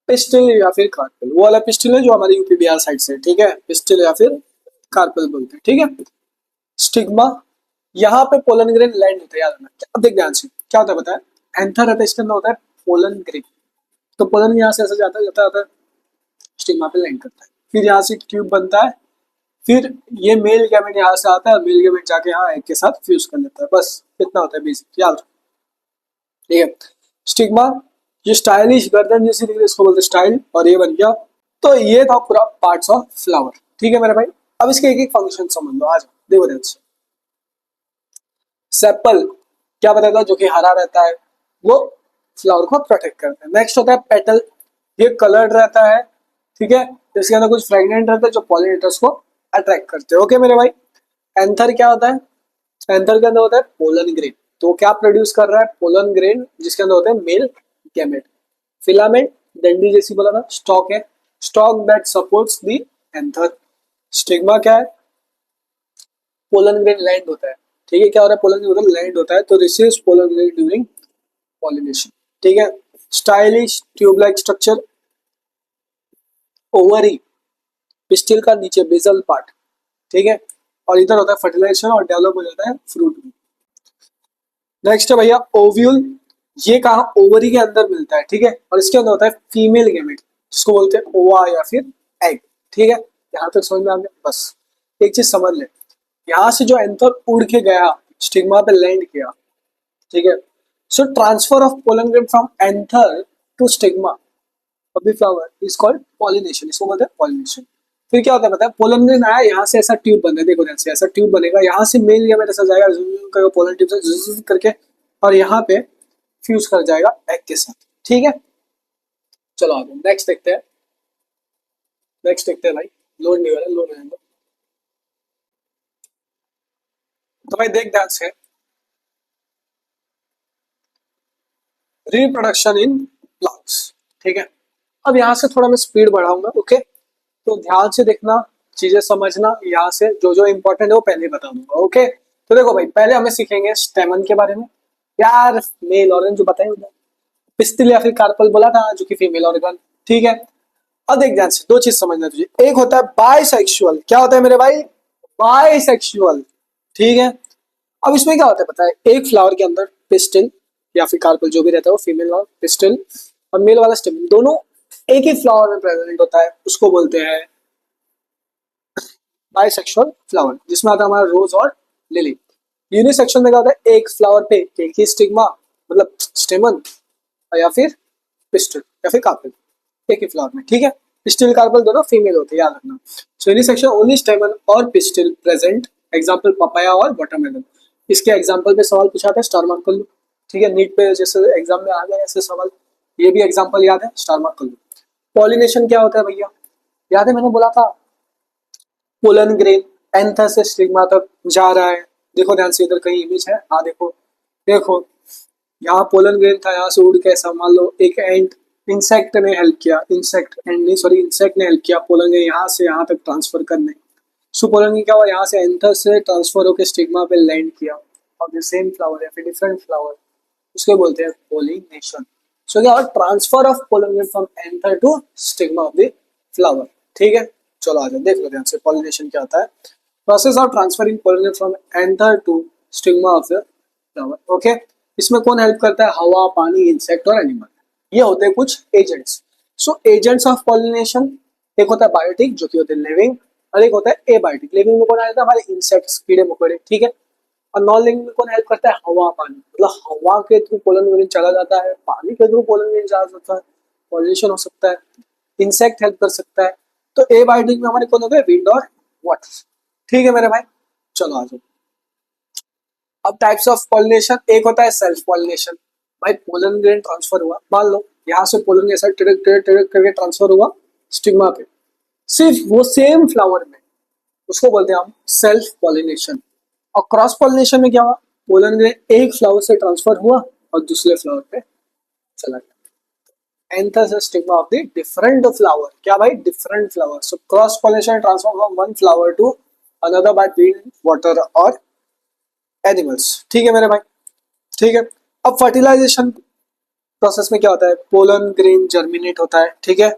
पिस्टिल या फिर कार्पेल। वो वाला पिस्टिल है जो हमारे यूपी बिहार साइड से, ठीक है, पिस्टिल या फिर कार्पेल बोलते हैं, ठीक है। स्टिग्मा, यहाँ पे पोलन ग्रेन लैंड होता है, याद रखना। अब देख ध्यान से, क्या होता है पता है, एंथर रहता है, इसके अंदर होता है पोलन ग्रेन। तो पोलन यहाँ से ऐसा जाता जाता जाता है, स्टिग्मा पे लैंड करता है, फिर यहाँ से ट्यूब बनता है, फिर ये मेल गैमेट यहाँ से आता है, मेल गैमेट जाके यहाँ एग के साथ फ्यूज कर लेता है, बस इतना होता है बेसिक, याद रखो, ठीक है। स्टिग्मा, ये स्टाइलिश गर्दन जैसी दिख रही है, इसको बोलते हैं स्टाइल, और ये बन गया। तो ये था पूरा पार्ट्स ऑफ फ्लावर, ठीक है मेरे भाई। अब इसके एक एक फंक्शन समझ लो, आज देखो ध्यान से। सेपल, क्या बताया था, जो कि हरा रहता है, वो फ्लावर को प्रोटेक्ट करता है। नेक्स्ट होता है पेटल, ये कलर्ड रहता है, ठीक है। इसके अंदर कुछ फ्रेगनेंट रहते हैं जो पॉलिनेटर्स को अट्रैक्ट करते हैं, ओके मेरे भाई। एंथर क्या होता है, एंथर के अंदर होता है पोलन ग्रेन। तो क्या प्रोड्यूस कर रहा है, पोलन ग्रेन, जिसके अंदर होते हैं मेल गैमेट। फिलामेंट, डंडी जैसी बोला था, स्टॉक है, stock that supports the anther. Stigma क्या है, पोलन ग्रेन लैंड होता है, ठीक है। क्या हो रहा है, पोलन ग्रेन लैंड होता है, तो receives pollen grain during pollination, ठीक है। Stylish tube like structure, ovary, pistil का नीचे बेसल पार्ट, ठीक है। और इधर होता है फर्टिलाइजेशन और डेवलप हो जाता है फ्रूट में। नेक्स्ट है भैया ओव्यूल, ये कहा, ओवरी के अंदर मिलता है, ठीक है। और इसके अंदर होता है फीमेल गैमेट, जिसको बोलते हैं ओवा या फिर एग, ठीक है। यहाँ तक समझ में आ गया, बस एक चीज समझ ले, यहाँ से जो एंथर उड़ के गया, स्टिग्मा पे लैंड किया, ठीक है। So transfer of pollen grain from anther to stigma of the flower is called pollination, इसको बोलते हैं pollination। फिर क्या होता है पता है, पोलन ग्रेन आया, यहाँ से ऐसा ट्यूब बनता है, देखो ध्यान से, ऐसा ट्यूब बनेगा, यहाँ से मेल गैमेट ऐसा जाएगा, करके पोलन ट्यूब से करके, और यहाँ पे फ्यूज कर जाएगा एग के साथ, ठीक है। चलो आगे नेक्स्ट देखते हैं, नेक्स्ट देखते हैं भाई, लोड नहीं हो रहा, लोड रहेगा। तो भाई देख ध्यान से, रिप्रोडक्शन इन प्लांट्स। ठीक है, अब यहाँ से थोड़ा मैं स्पीड बढ़ाऊंगा। ओके, तो ध्यान से देखना, चीजें समझना, यहाँ से जो जो इंपॉर्टेंट है वो पहले बता दूंगा। ओके, तो देखो भाई, पहले हमें सीखेंगे स्टेमन के बारे में। यार मेल ऑर्गन जो बताए उधर, पिस्टिल या फिर कार्पल बोला था, जो कि फीमेल ऑर्गन। ठीक है, अब देख ध्यान से, दो चीज समझना तुझे। एक होता है बाइसेक्सुअल। क्या होता है मेरे भाई? बाइसेक्सुअल। ठीक है, अब इसमें क्या होता है पता है? एक फ्लावर के अंदर पिस्टिल या फिर कार्पल जो भी रहता है वो फीमेल वाला पिस्टिल, और मेल वाला स्टेम, दोनों एक ही फ्लावर में प्रेजेंट होता है, उसको बोलते हैं बाइसेक्सुअल फ्लावर, जिसमें आता है हमारा रोज और लिली। यूनिसेक्सुअल में क्या होता है? एक फ्लावर पे एक ही स्टिग्मा, मतलब स्टेमन, या फिर पिस्टिल या फिर कार्पल, एक ही फ्लावर में। ठीक है, पिस्टिल कार्पल दोनों फीमेल होते हैं, याद रखना। सो यूनिसेक्सुअल ओनली स्टेमन और पिस्टिल प्रेजेंट। एग्जांपल पपाया और वाटरमेलन। इसके एग्जांपल पे सवाल पूछा था, स्टार मार्क कर लो। ठीक है, नीट पे जैसे एग्जाम में आ गया ऐसे सवाल, ये भी एग्जांपल याद है, स्टार मार्क कर लो। पॉलिनेशन क्या होता है भैया? याद है मैंने बोला था, पोलन ग्रेन एंथर से स्टिग्मा तक जा रहा है। देखो ध्यान से, इधर कहीं इमेज है, हाँ देखो, देखो यहाँ पोलन ग्रेन था, यहाँ से उड़ के ऐसा मान लो एक एंट, इंसेक्ट ने हेल्प किया, इंसेक्ट एंड नहीं सॉरी इंसेक्ट ने हेल्प किया पोलन ग्रेन यहाँ से यहाँ तक ट्रांसफर करने। सो पोलन ग्रेन क्या हुआ, यहाँ से एंथर से ट्रांसफर होकर स्टिग्मा पे लैंड किया, और द सेम फ्लावर या फिर डिफरेंट फ्लावर, उसको बोलते हैं पोलिनेशन। सो क्या, transfer of pollen grain from anther to stigma of the flower. ठीक है, चलो आ जाओ, देख लो ध्यान से पॉलिनेशन क्या होता है। Process of transferring pollen grain from anther to stigma of the flower. Okay, इसमें कौन हेल्प करता है? हवा, पानी, इंसेक्ट और एनिमल, ये होते हैं कुछ agents. So agents of pollination, एक होता है बायोटिक जो कि होते हैं लिविंग, और एक होता है एबायोटिक। लिविंग में कौन आ जाता है? हमारे इंसेक्ट्स, कीड़े मकोड़े। ठीक है, और नॉन लिविंग में कौन हेल्प करता है? हवा, पानी, मतलब हवा के थ्रू पोलन ग्रेन चला जाता है, पानी के थ्रू पोलन ग्रेन चला जाता है, पॉलिनेशन हो सकता है, इंसेक्ट हेल्प कर सकता है। तो एबायोटिक में हमारे कौन हो गए? विंड और वाटर। ठीक है मेरे भाई, चलो आ जाओ। अब टाइप्स ऑफ पॉलिनेशन, एक होता है सेल्फ पॉलिनेशन। भाई पोलन ग्रेन ट्रांसफर हुआ, मान लो यहाँ से पोलन ऐसा टिड़क टिड़क टिड़क करके ट्रांसफर हुआ स्टिग्मा पे, सिर्फ वो सेम फ्लावर में, उसको बोलते हैं हम सेल्फ पॉलिनेशन। और क्रॉस पॉलिनेशन में क्या हुआ? पोलन ग्रेन एक फ्लावर से ट्रांसफर हुआ और दूसरे फ्लावर पे चला गया, anther stigma of the different flower. क्या भाई? Different flower. So cross pollination transfer from one flower to another by wind, water और एनिमल्स। ठीक है मेरे भाई, ठीक है। अब फर्टिलाइजेशन प्रोसेस में क्या होता है? पोलन ग्रेन जर्मिनेट होता है। ठीक है,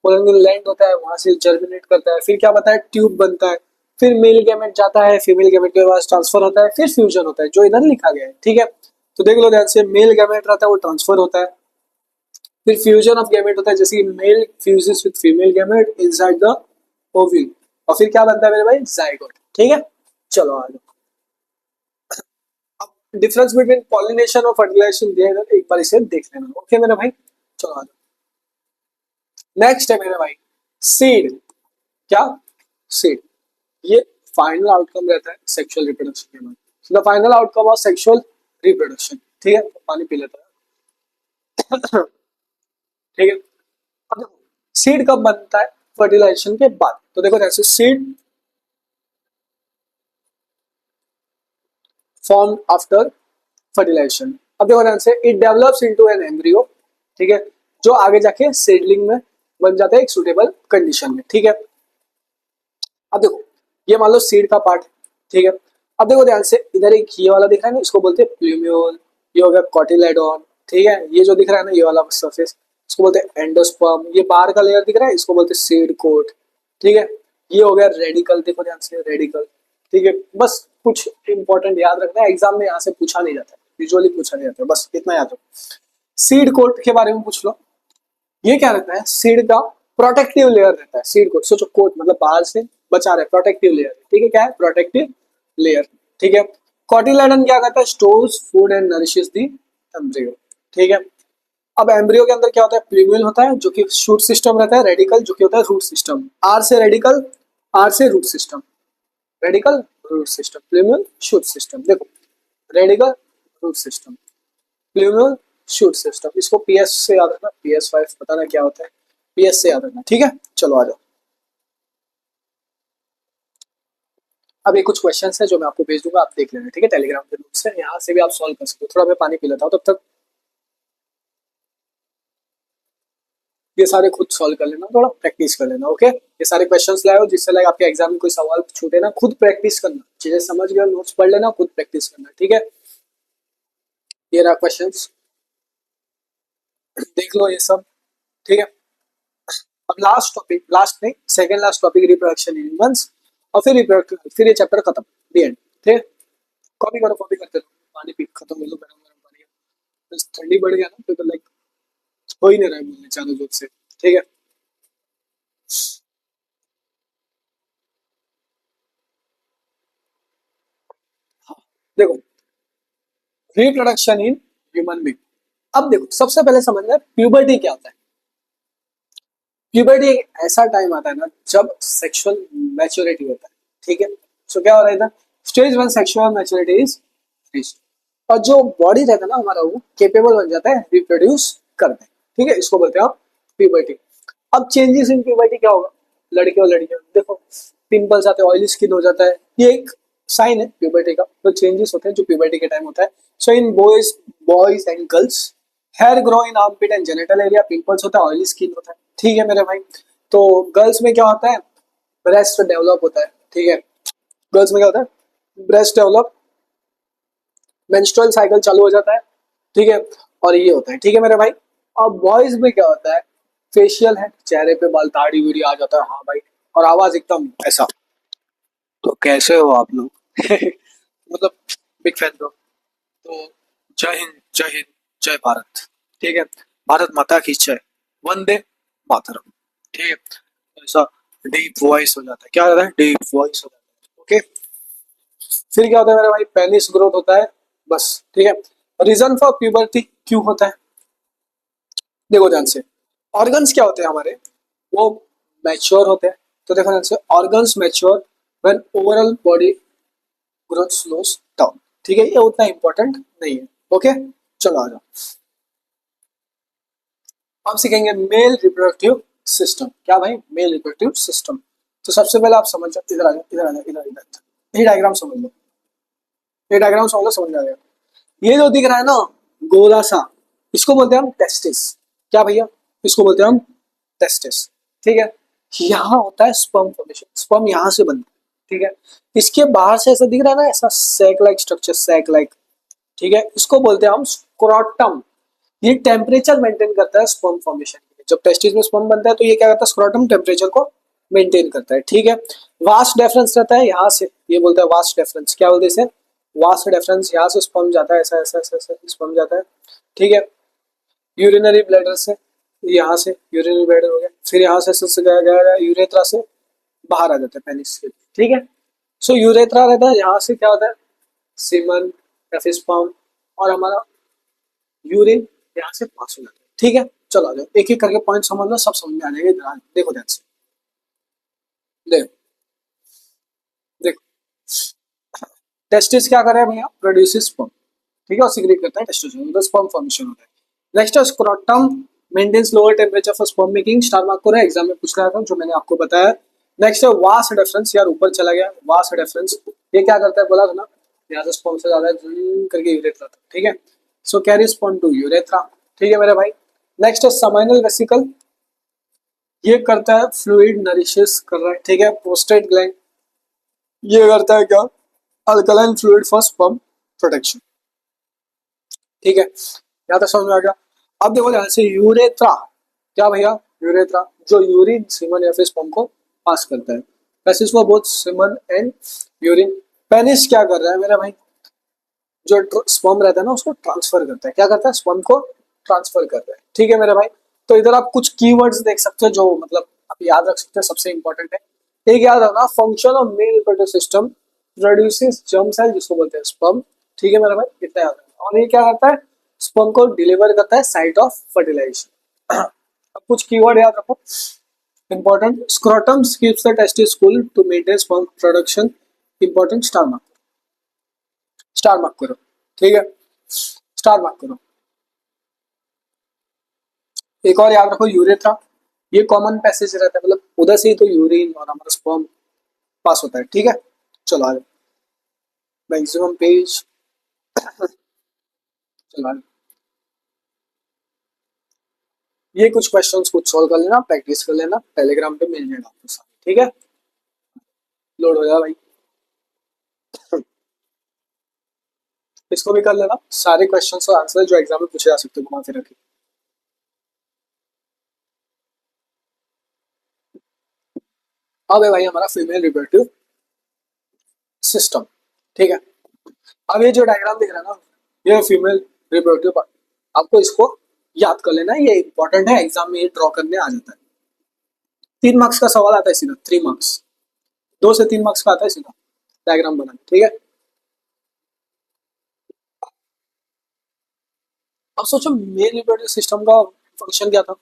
पोलन ग्रेन लैंड होता है, वहां से जर्मिनेट करता है, फिर क्या बताया? ट्यूब बनता है, फिर मेल गैमेट जाता है, फीमेल गैमेट के पास ट्रांसफर होता है, फिर फ्यूजन होता है, जो इधर लिखा गया है। ठीक है, तो देख लो ध्यान से, मेल गैमेट रहता है वो ट्रांसफर होता है, फिर फ्यूजन ऑफ गैमेट होता है, जैसे male fuses with female gamete inside the ovule, और फिर क्या बनता है मेरे भाई? जाइगोट। ठीक है, चलो आगे। अब डिफरेंस बिटवीन पॉलिनेशन और फर्टिलाइजेशन दिया है, एक बार इसे देख लेना। ओके मेरे भाई, चलो आगे। नेक्स्ट है मेरे भाई सीड। क्या? सीड, ये फाइनल आउटकम रहता है सेक्सुअल रिप्रोडक्शन के बाद। So the final outcome of sexual reproduction. ठीक है, पानी पी लेता है। ठीक है, अब देखो सीड कब बनता है? फर्टिलाइजेशन के बाद। तो देखो जैसे सीड फॉर्म आफ्टर फर्टिलाइजेशन। अब देखो ध्यान से, it develops into an embryo. ठीक है, जो आगे जाके सीडलिंग में बन जाता है एक सुटेबल कंडीशन में। ठीक है, अब देखो ये मान लो सीड का पार्ट है। ठीक है, अब देखो ध्यान से, इधर एक ये वाला दिख रहा है ना, इसको बोलते हैं प्लूम्यूल, ये हो गया कॉटिलेडॉन। ठीक है, ये जो दिख रहा है ना ये वाला सरफेस, इसको बोलते हैं एंडोस्पर्म। ये बाहर का लेयर दिख रहा है, इसको बोलते हैं सीड कोट। ठीक है, ये हो गया रेडिकल, देखो ध्यान से रेडिकल। ठीक है, बस कुछ इंपॉर्टेंट याद रखना है, एग्जाम में यहाँ से पूछा नहीं जाता, यूजुअली पूछा नहीं जाता, बस इतना याद रखो। सीड कोट के बारे में पूछ लो, ये क्या रहता है? सीड का प्रोटेक्टिव लेयर रहता है। सीड कोट, सोचो कोट मतलब बाहर से बचा रहे, प्रोटेक्टिव लेयर। ठीक है, क्या है? Protective layer. ठीक है, कॉटिलेडन क्या करता है? Stores food and nourishes the embryo. ठीक है, अब एम्ब्रियो के अंदर क्या होता है? प्लूम्यूल होता है जो कि शूट सिस्टम रहता है, रेडिकल जो कि होता है रूट सिस्टम। आर से रेडिकल, आर से root system, radicle root system, plumule shoot system. देखो radicle root system, plumule shoot system, इसको पीएस से याद रखना, PS5 पता ना क्या होता है, पीएस से याद रखना। ठीक है, चलो आ जाओ। अब ये कुछ क्वेश्चन है जो मैं आपको भेज दूंगा, आप देख लेना। ठीक है, टेलीग्राम के ग्रुप से, यहाँ से भी आप सॉल्व कर सकते हो। थोड़ा मैं पानी पी लेता हूँ तब तक। ये सारे खुद सॉल्व कर लेना, थोड़ा प्रैक्टिस कर लेना। ओके, ये सारे क्वेश्चंस लाओ जिससे लाइक आपके एग्जाम में कोई सवाल छूटे ना, खुद प्रैक्टिस करना, चीजें समझ गए नोट्स पढ़ लेना, खुद प्रैक्टिस करना, ठीक है। ये रहा क्वेश्चंस, देख लो ये सब, ठीक है। अब लास्ट टॉपिक, लास्ट नहीं second last topic, reproduction in humans, और फिर रिप्रोडक्शन, फिर ये चैप्टर खत्म, द एंड, ठीक है। कॉपी करो, कॉपी करते रहो, पानी पी खत्म कर लो, गरम गरम पानी। बस ठंडी बढ़ गया ना तो लाइक हो ही नहीं रहा है बोलने चारों जोर से, ठीक है। हाँ, देखो, रिप्रोडक्शन इन ह्यूमन बीइंग। अब देखो, सबसे पहले समझना है प्यूबर्टी क्या होता है। प्यूबर्टी एक ऐसा टाइम आता है ना जब सेक्सुअल मैच्योरिटी होता है, ठीक है। सो क्या हो रहा है इधर, stage one sexual maturity is reached, और जो बॉडी रहता है ना हमारा, वो केपेबल बन जाता है रिप्रोड्यूस करने, ठीक है। इसको बोलते हैं आप प्यूबर्टी। अब चेंजेस इन प्यूबर्टी क्या होगा, लड़के और लड़कियों देखो, पिंपल्स आते हैं, ऑयली स्किन हो जाता है, ये एक साइन है प्यूबर्टी का, तो चेंजेस होते हैं जो प्यूबर्टी के टाइम होता है। So in boys, boys and girls, hair grow in armpit and genital area, pimples होता है, ऑयली स्किन होता है, ठीक है मेरे भाई। तो गर्ल्स में क्या होता है, ब्रेस्ट डेवलप होता है, ठीक है। गर्ल्स में क्या होता है, ब्रेस्ट डेवलप, मेंस्ट्रुअल साइकिल चालू हो जाता है, ठीक है। और ये होता है, ठीक है मेरे भाई। अब बॉयज में क्या होता है, फेशियल है, चेहरे पे बाल, दाढ़ी उड़ी आ जाता है, हाँ भाई, और आवाज एकदम ऐसा। तो कैसे हो आप लोग मतलब बिग फैन ब्रो। तो जय हिंद, जय हिंद, जय भारत, ठीक है। भारत माता की जय, वंदे मातरम, ठीक है। तो ऐसा डीप वॉइस हो जाता है, क्या होता है, डीप वॉइस हो जाता है, ओके। फिर क्या होता है मेरे भाई, पेनिस ग्रोथ होता है, बस, ठीक है। रीजन फॉर प्यूबर्टी क्यों होता है, देखो ध्यान से, ऑर्गन्स क्या होते हैं हमारे, वो मैच्योर होते हैं। तो देखो ध्यान से, organs mature when overall body growth slows down, ठीक है। ये उतना इंपॉर्टेंट नहीं है, ओके। चलो आ जाओ, हम सीखेंगे मेल रिप्रोडक्टिव सिस्टम। क्या भाई, मेल रिप्रोडक्टिव सिस्टम। तो सबसे पहले आप समझ जाओ, इधर आ जाओ, इधर आ जाओ, इधर इधर, ये डायग्राम समझ लो, ये डायग्राम समझ लो, समझ में आ जाएगा। ये जो दिख रहा है ना, गोला सा, इसको बोलते हैं हम टेस्टिस। क्या भैया, इसको बोलते हैं हम टेस्टिस, ठीक है। यहाँ होता है स्पर्म फॉर्मेशन, स्पर्म यहाँ से बनता है, ठीक है। इसके बाहर से ऐसा दिख रहा है ना, ऐसा sac like structure, sac like, ठीक है। इसको बोलते हैं हम स्क्रोटम। ये टेम्परेचर मेंटेन करता है स्पर्म फॉर्मेशन के लिए। जब टेस्टिस में स्पर्म बनता है तो ये क्या करता है, स्क्रोटम टेम्परेचर को मेंटेन करता है, ठीक है। वास्ट डिफरेंस रहता है यहाँ से, ये बोलता है वास्ट डिफरेंस, क्या बोलते हैं इसे, वास्ट डिफरेंस। यहाँ से स्पर्म जाता है, ऐसा ऐसा ऐसा ऐसा स्पर्म जाता है, ठीक है। यूरिनरी ब्लैडर से, यहाँ से यूरिनरी ब्लैडर हो गया, फिर यहाँ से गया गया यूरेथ्रा से बाहर आ जाता है पेनिस से, ठीक है। सो यूरेथ्रा रहता है, यहाँ से क्या होता है, सीमन या फिर स्पर्म, और हमारा यूरिन यहाँ से पास हो जाता है, ठीक है। चलो आ जाओ, एक एक करके पॉइंट समझ लो, सब समझ में आ जाएगा, इधर देखो ध्यान से, देखो देखो, टेस्टिस क्या कर रहा है भैया, प्रोड्यूसेस स्पर्म, ठीक है, और सिक्रेट करता है टेस्टोस्टेरोन, तो स्पर्म फॉर्मेशन होता है। नेक्स्ट है scrotum, maintains lower temperature for sperm making, star mark को एग्जाम में पूछ रहा था जो मैंने आपको बताया। नेक्स्ट है वास डिफरेंस, यार ऊपर चला गया, वास डिफरेंस, ये क्या करता है बोला था ना, यहाँ से स्पर्म से ज्यादा करके यूरेथ्रा तक, ठीक है। सो कैरी स्पर्म टू यूरेथ्रा, ठीक है मेरे भाई। नेक्स्ट है समाइनल वेसिकल, ये करता है फ्लूइड नरिशेस कर रहा है, ठीक है। प्रोस्टेट ग्लैंड, ये करता है क्या, alkaline fluid for sperm protection, ठीक है। यहाँ तक समझ में आ गया। अब देखो ध्यान से, यूरेथ्रा, क्या भैया, यूरेथ्रा जो यूरिन, सीमन या फिर स्पर्म को पास करता है, passage for both semen and urine. Penis क्या कर रहा है मेरा भाई, जो स्पर्म रहता है ना उसको ट्रांसफर करता है, क्या करता है, स्पर्म को ट्रांसफर करता है, ठीक है मेरे भाई। तो इधर आप कुछ कीवर्ड्स देख सकते हो जो मतलब आप याद रख सकते हैं, सबसे इंपॉर्टेंट है, एक याद रखना, function of male reproductive system, produces germ cell जिसको बोलते हैं स्पर्म, ठीक है मेरा भाई, इतना याद रखना। और ये क्या करता है, स्पर्म को डिलीवर करता है साइट ऑफ फर्टिलाइजेशन। अब कुछ कीवर्ड याद रखो important, scrotum keeps the testis cool to maintain sperm production, important, star mark, star mark करो, ठीक है, स्टार मार्क करो। एक और याद रखो, यूरेथ्रा, ये कॉमन पैसेज रहता है, मतलब उधर से ही तो यूरिन और हमारा स्पर्म पास होता है, ठीक है। चलो आगे, मैक्सिमम पेज, चलो आगे। ये कुछ क्वेश्चंस कुछ सॉल्व कर लेना, प्रैक्टिस कर लेना, टेलीग्राम पे मिल जाएगा आपको सारा, ठीक है। लोड हो जाएगा भाई, इसको भी कर लेना, सारे क्वेश्चंस और आंसर जो एग्जाम में पूछे जा सकते हैं घुमा फिरा के। अब है भाई हमारा फीमेल रिप्रोडक्टिव सिस्टम, ठीक है। अब ये जो डायग्राम दिख रहा है ना, ये फीमेल रिप्रोडक्टिव पार्ट, आपको इसको याद कर लेना, ये इंपॉर्टेंट है, एग्जाम में ये ड्रॉ करने आ जाता है। 3 मार्क्स का सवाल आता है सीधा, 3 मार्क्स, 2 से 3 मार्क्स का आता है सीधा डायग्राम बनाना, ठीक है। अब सोचो मेल रिप्रोडक्टिव सिस्टम का फंक्शन क्या था,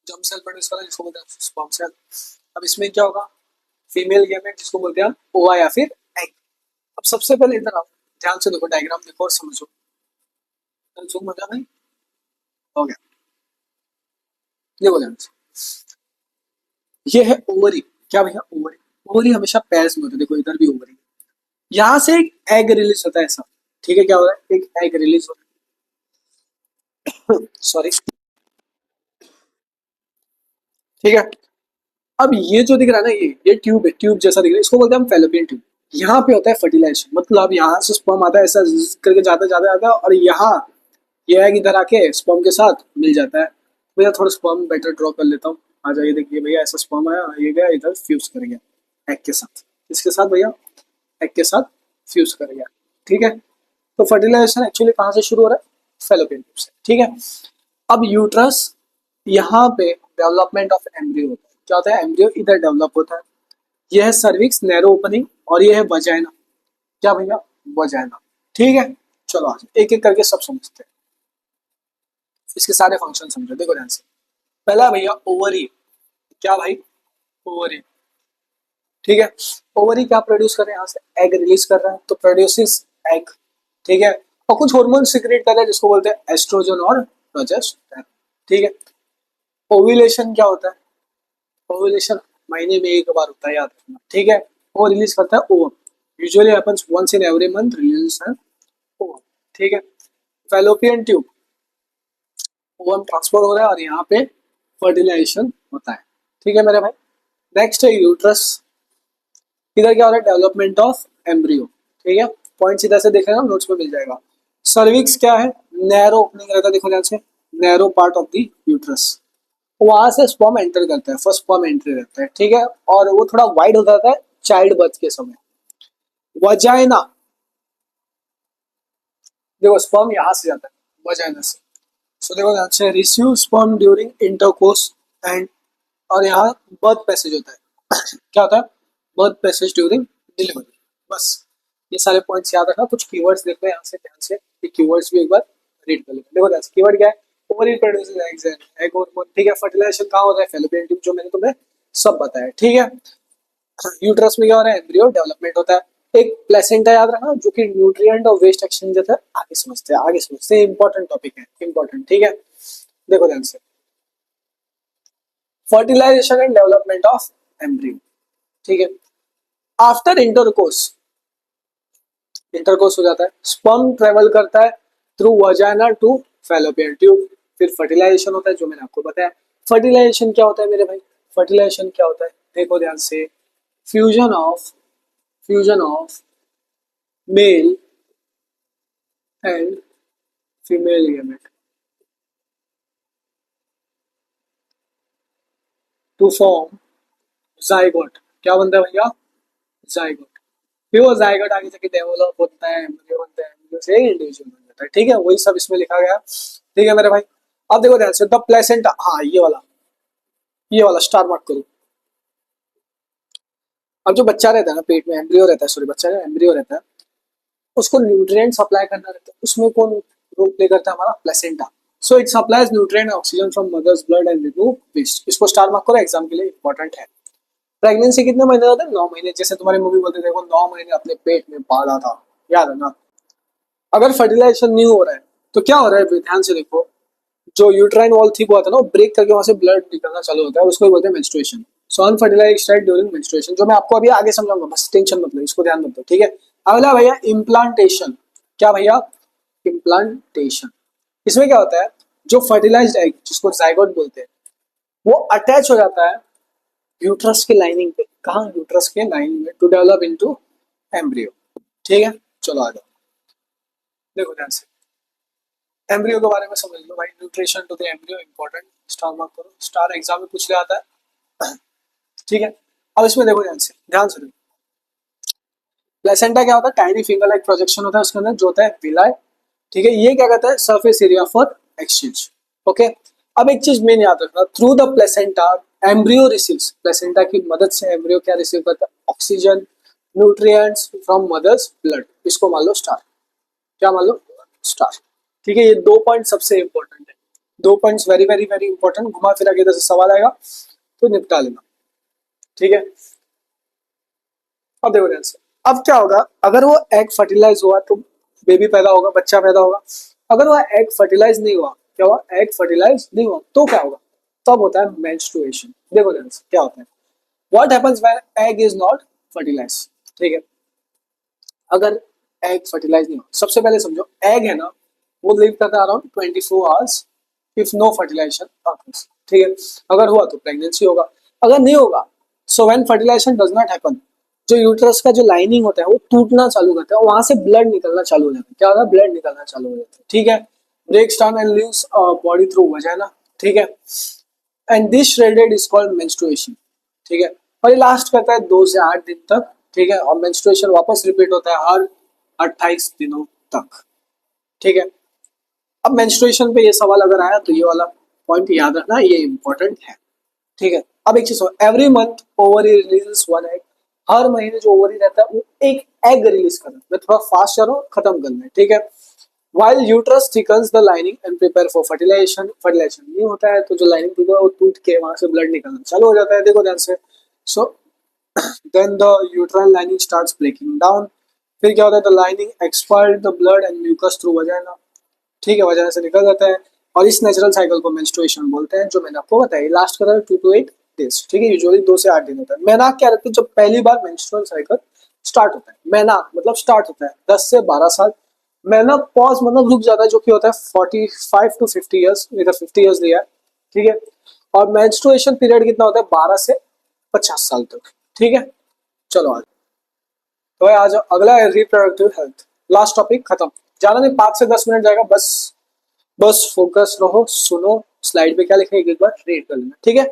जब सेल प्रोड्यूस करा जिसको बोलते हैं स्पर्म सेल। अब इसमें क्या होगा, फीमेल गेमेट जिसको बोलते हैं हम ओवा या फिर एग। अब सबसे पहले इधर आओ, ध्यान से देखो डायग्राम, देखो और समझो। जूम हो गया भाई, हो गया, देखो ध्यान से, ये है ओवरी, क्या भैया ओवरी। ओवरी हमेशा पैर्स में होते हैं, देखो इधर भी ओवरी, यहाँ से एक एग रिलीज होता है ऐसा, ठीक है। क्या हो रहा है, एक एग रिलीज होता है, सॉरी, ठीक है। अब ये जो दिख रहा है ना, ये ट्यूब है, ट्यूब जैसा दिख रहा है, इसको बोलते हैं हम फेलोपियन ट्यूब। यहाँ पे होता है फर्टिलाइजेशन, मतलब यहाँ से स्पर्म आता है ऐसा करके जाता जाता जाता, और यहाँ ये एग इधर आके स्पर्म के साथ मिल जाता है। भैया थोड़ा स्पर्म बेटर ड्रॉ कर लेता हूँ, आ जाइए, देखिए भैया ऐसा स्पर्म आया, ये गया इधर फ्यूज कर गया एग के साथ, इसके साथ भैया एग के साथ फ्यूज कर गया, ठीक है। तो फर्टिलाइजेशन एक्चुअली कहाँ से शुरू हो रहा है, फेलोपियन ट्यूब से, ठीक है। अब यूट्रस, यहाँ पे डेवलपमेंट ऑफ एम्ब्रियो होता है, क्या होता है, एम्ब्रियो इधर डेवलप होता है। यह है सर्विक्स नैरो ओपनिंग, और ये है वजाइना, क्या भैया वजाइना, ठीक है। चलो आज एक एक करके सब समझते हैं, इसके सारे फंक्शन समझो, देखो ध्यान से। पहला भैया ओवरी, क्या भाई ओवरी, ठीक है। ओवरी क्या प्रोड्यूस कर रहे हैं, यहाँ से एग रिलीज कर रहा है, तो प्रोड्यूसेस एग, ठीक है। और कुछ हार्मोन सिक्रेट कर रहा है जिसको बोलते हैं एस्ट्रोजन और प्रोजेस्टेरोन, ठीक है। ओव्यूलेशन क्या होता है, ओव्यूलेशन महीने में एक बार होता है, याद रखना, ठीक है। वो रिलीज करता है ovum, usually happens once in every month, release है ओवम, ठीक है। फैलोपियन ट्यूब, ओवम ट्रांसफर हो रहा है और यहाँ पे फर्टिलाइजेशन होता है, ठीक है मेरे भाई। नेक्स्ट है यूट्रस, इधर क्या हो रहा है, डेवलपमेंट ऑफ एम्ब्रियो, ठीक है। पॉइंट सीधा से देखेगा नोट्स में मिल जाएगा। सर्विक्स क्या है, नैरो ओपनिंग रहता है, देखो ध्यान से, narrow part of the uterus, वहां से स्पर्म एंटर करता है, फर्स्ट स्पर्म एंट्री रहता है, ठीक है। और वो थोड़ा वाइड हो जाता है चाइल्ड बर्थ के समय। वजाइना, देखो स्पर्म यहाँ से जाता है वजाइना से, सो देखो ध्यान से, receive sperm during intercourse and, और यहाँ बर्थ पैसेज होता है, क्या होता है, बर्थ पैसेज ड्यूरिंग डिलीवरी। बस ये सारे पॉइंट्स याद रखना, कुछ कीवर्ड्स देखो यहाँ से ध्यान से, ये कीवर्ड्स भी एक बार रीड कर लेना। देखो ध्यान से, कीवर्ड क्या है, ovary produces eggs and egg hormone, ठीक है। फर्टिलाइजेशन कहाँ होता है, फैलोपियन ट्यूब, जो मैंने तुम्हें सब बताया, ठीक है। यूट्रस में क्या हो रहा है, एम्ब्रियो डेवलपमेंट होता है। एक प्लेसेंटा याद रखना, जो कि न्यूट्रिएंट और वेस्ट एक्सचेंजर है, आगे समझते हैं, आगे समझते हैं, इंपॉर्टेंट टॉपिक है, इंपॉर्टेंट, ठीक है। देखो ध्यान से, fertilization and development of embryo, ठीक है। आफ्टर इंटरकोर्स, इंटरकोर्स हो जाता है, स्पर्म ट्रेवल करता है through vagina to fallopian tube, फिर फर्टिलाइजेशन होता है जो मैंने आपको बताया। फर्टिलाइजेशन क्या होता है मेरे भाई, फर्टिलाइजेशन क्या होता है, देखो ध्यान से, fusion of male and female gamete to form zygote, क्या बनता है भैया, जाइगोट। फिर वो जाइगोट आगे जाके डेवलप होता है, एम्ब्रियो बनता है, एम्ब्रियो से इंडिविजुअल बन जाता है, ठीक है। वही सब इसमें लिखा गया, ठीक है मेरे भाई। अब देखो ध्यान से, द प्लेसेंटा, हाँ ये वाला स्टार मार्क करो। अब जो बच्चा रहता है ना पेट में, एम्ब्रियो रहता है, सॉरी बच्चा है, एम्ब्रियो रहता है, उसको न्यूट्रिएंट सप्लाई करना रहता है, उसमें कौन रोल प्ले करता है, हमारा placenta. So it supplies nutrient oxygen from mother's blood and remove waste, इसको स्टार मार्क करो, एग्जाम के लिए इंपॉर्टेंट है। प्रेगनेंसी कितने महीने होते हैं, 9 महीने, जैसे तुम्हारी मम्मी बोलते थे, 9 महीने अपने पेट में पाला था, याद है ना। अगर फर्टिलाइजेशन नहीं हो रहा है तो क्या हो रहा है, ध्यान से देखो, जो यूट्राइन वॉल थिक हुआ था ना, वो ब्रेक करके वहां से ब्लड निकलना चालू होता है, उसको बोलते हैं मेंस्ट्रुएशन। सो अनफर्टिलाइज्ड स्टेट ड्यूरिंग मेंस्ट्रुएशन, जो मैं आपको अभी आगे समझाऊंगा, बस टेंशन मत लो, इसको ध्यान मत दो, ठीक है। अगला भैया इम्प्लांटेशन, क्या भैया इम्प्लांटेशन, इसमें क्या होता है, जो फर्टिलाइज्ड एग जिसको जाइगोट बोलते हैं वो अटैच हो जाता है यूट्रस के लाइनिंग पे। कहाँ? यूट्रस के लाइनिंग में, टू डेवलप इनटू एम्ब्रियो। ठीक है, चलो आ जाओ, देखो ध्यान से एम्ब्रियो के बारे में समझ लो भाई। Nutrition to the embryo important, star mark करो, स्टार एग्जाम में पूछ लिया आता है। ठीक है, अब इसमें देखो ध्यान से देखो। प्लेसेंटा क्या होता है? टाइनी फिंगर लाइक प्रोजेक्शन होता है उसके अंदर, जो होता है विलाय। ठीक है, ये क्या कहता है? Surface area for exchange. Okay, अब एक चीज मेन याद रखना, through the placenta embryo receives, placenta की मदद से एम्ब्रियो क्या रिसीव करता है? Oxygen, nutrients from mother's blood. इसको मान लो स्टार। क्या मान लो? स्टार। ठीक है, ये 2 पॉइंट सबसे इंपॉर्टेंट है, 2 points very very very important. घुमा फिरा के इधर से सवाल आएगा तो निपटा लेना। ठीक है, अब देखो ध्यान से, अब क्या होगा अगर वो एग फर्टिलाइज हुआ तो बेबी पैदा होगा, बच्चा पैदा होगा। अगर वो एग फर्टिलाइज नहीं हुआ, क्या हुआ? एग फर्टिलाइज नहीं हुआ तो क्या होगा? तब होता है मेंस्ट्रुएशन। देखो ध्यान से क्या होता है, what happens when egg is not fertilize. ठीक है, अगर एग फर्टिलाइज नहीं हो, सबसे पहले समझो एग है ना वो लिव करता है around 24 hours if no fertilization happens. ठीक है, अगर हुआ तो प्रेगनेंसी होगा, अगर नहीं होगा so when fertilization does not happen, जो यूट्रस का जो लाइनिंग होता है वो टूटना चालू करता है और वहां से ब्लड निकलना चालू हो जाता है। क्या होता है? ब्लड निकलना चालू हो जाता है। ठीक है, breaks down and leaves body through vagina. ठीक है, and this shredded is called menstruation. ठीक है, और ये लास्ट करता है 2 से 8 दिन तक। ठीक है, और मेंस्ट्रुएशन वापस रिपीट होता है हर 28 दिनों तक। ठीक है, अब मेंस्ट्रुएशन पे ये सवाल अगर आया तो ये वाला पॉइंट याद रखना, ये इंपॉर्टेंट है। ठीक है, अब एक चीज हो, every month ovary release 1 egg. हर महीने जो ओवरी रहता है वो एक एग रिलीज करना है। मैं थोड़ा फास्ट जा रहा हूँ, खत्म करना है। ठीक है, while uterus thickens the lining and prepare for fertilization, fertilization नहीं होता है तो जो लाइनिंग टूटा है वो टूट के वहां से ब्लड निकलना चालू हो जाता है। देखो ध्यान से, so then the uterine lining starts breaking down. फिर क्या होता है? The lining expired the blood and mucus through vagina. ठीक है, वजाइना से निकल जाता है और इस नेचुरल साइकिल को मेंस्ट्रुएशन बोलते हैं, जो मैंने आपको बताया। लास्ट करता है 2 to 8 days। ठीक है, यूजुअली 2 से 8 दिन होता है। मेनाक क्या रहती है? जब पहली बार मेंस्ट्रुअल साइकिल स्टार्ट होता है, मेनाक मतलब स्टार्ट होता है 10 से 12 साल। मेना पॉज मतलब रुक जाता है, जो कि होता है 45 to 50 ईयर्स, इधर 50 ईयर्स दिया है। ठीक है, और मेंस्ट्रुएशन पीरियड कितना होता है? 12 से 50 साल तक। ठीक है, चलो आज तो आज अगला है रिप्रोडक्टिव हेल्थ। लास्ट टॉपिक खत्म, ज्यादा नहीं, 5 से 10 मिनट जाएगा बस। बस फोकस रहो, सुनो, स्लाइड पे क्या लिखा है एक बार रीड कर लेना। ठीक है,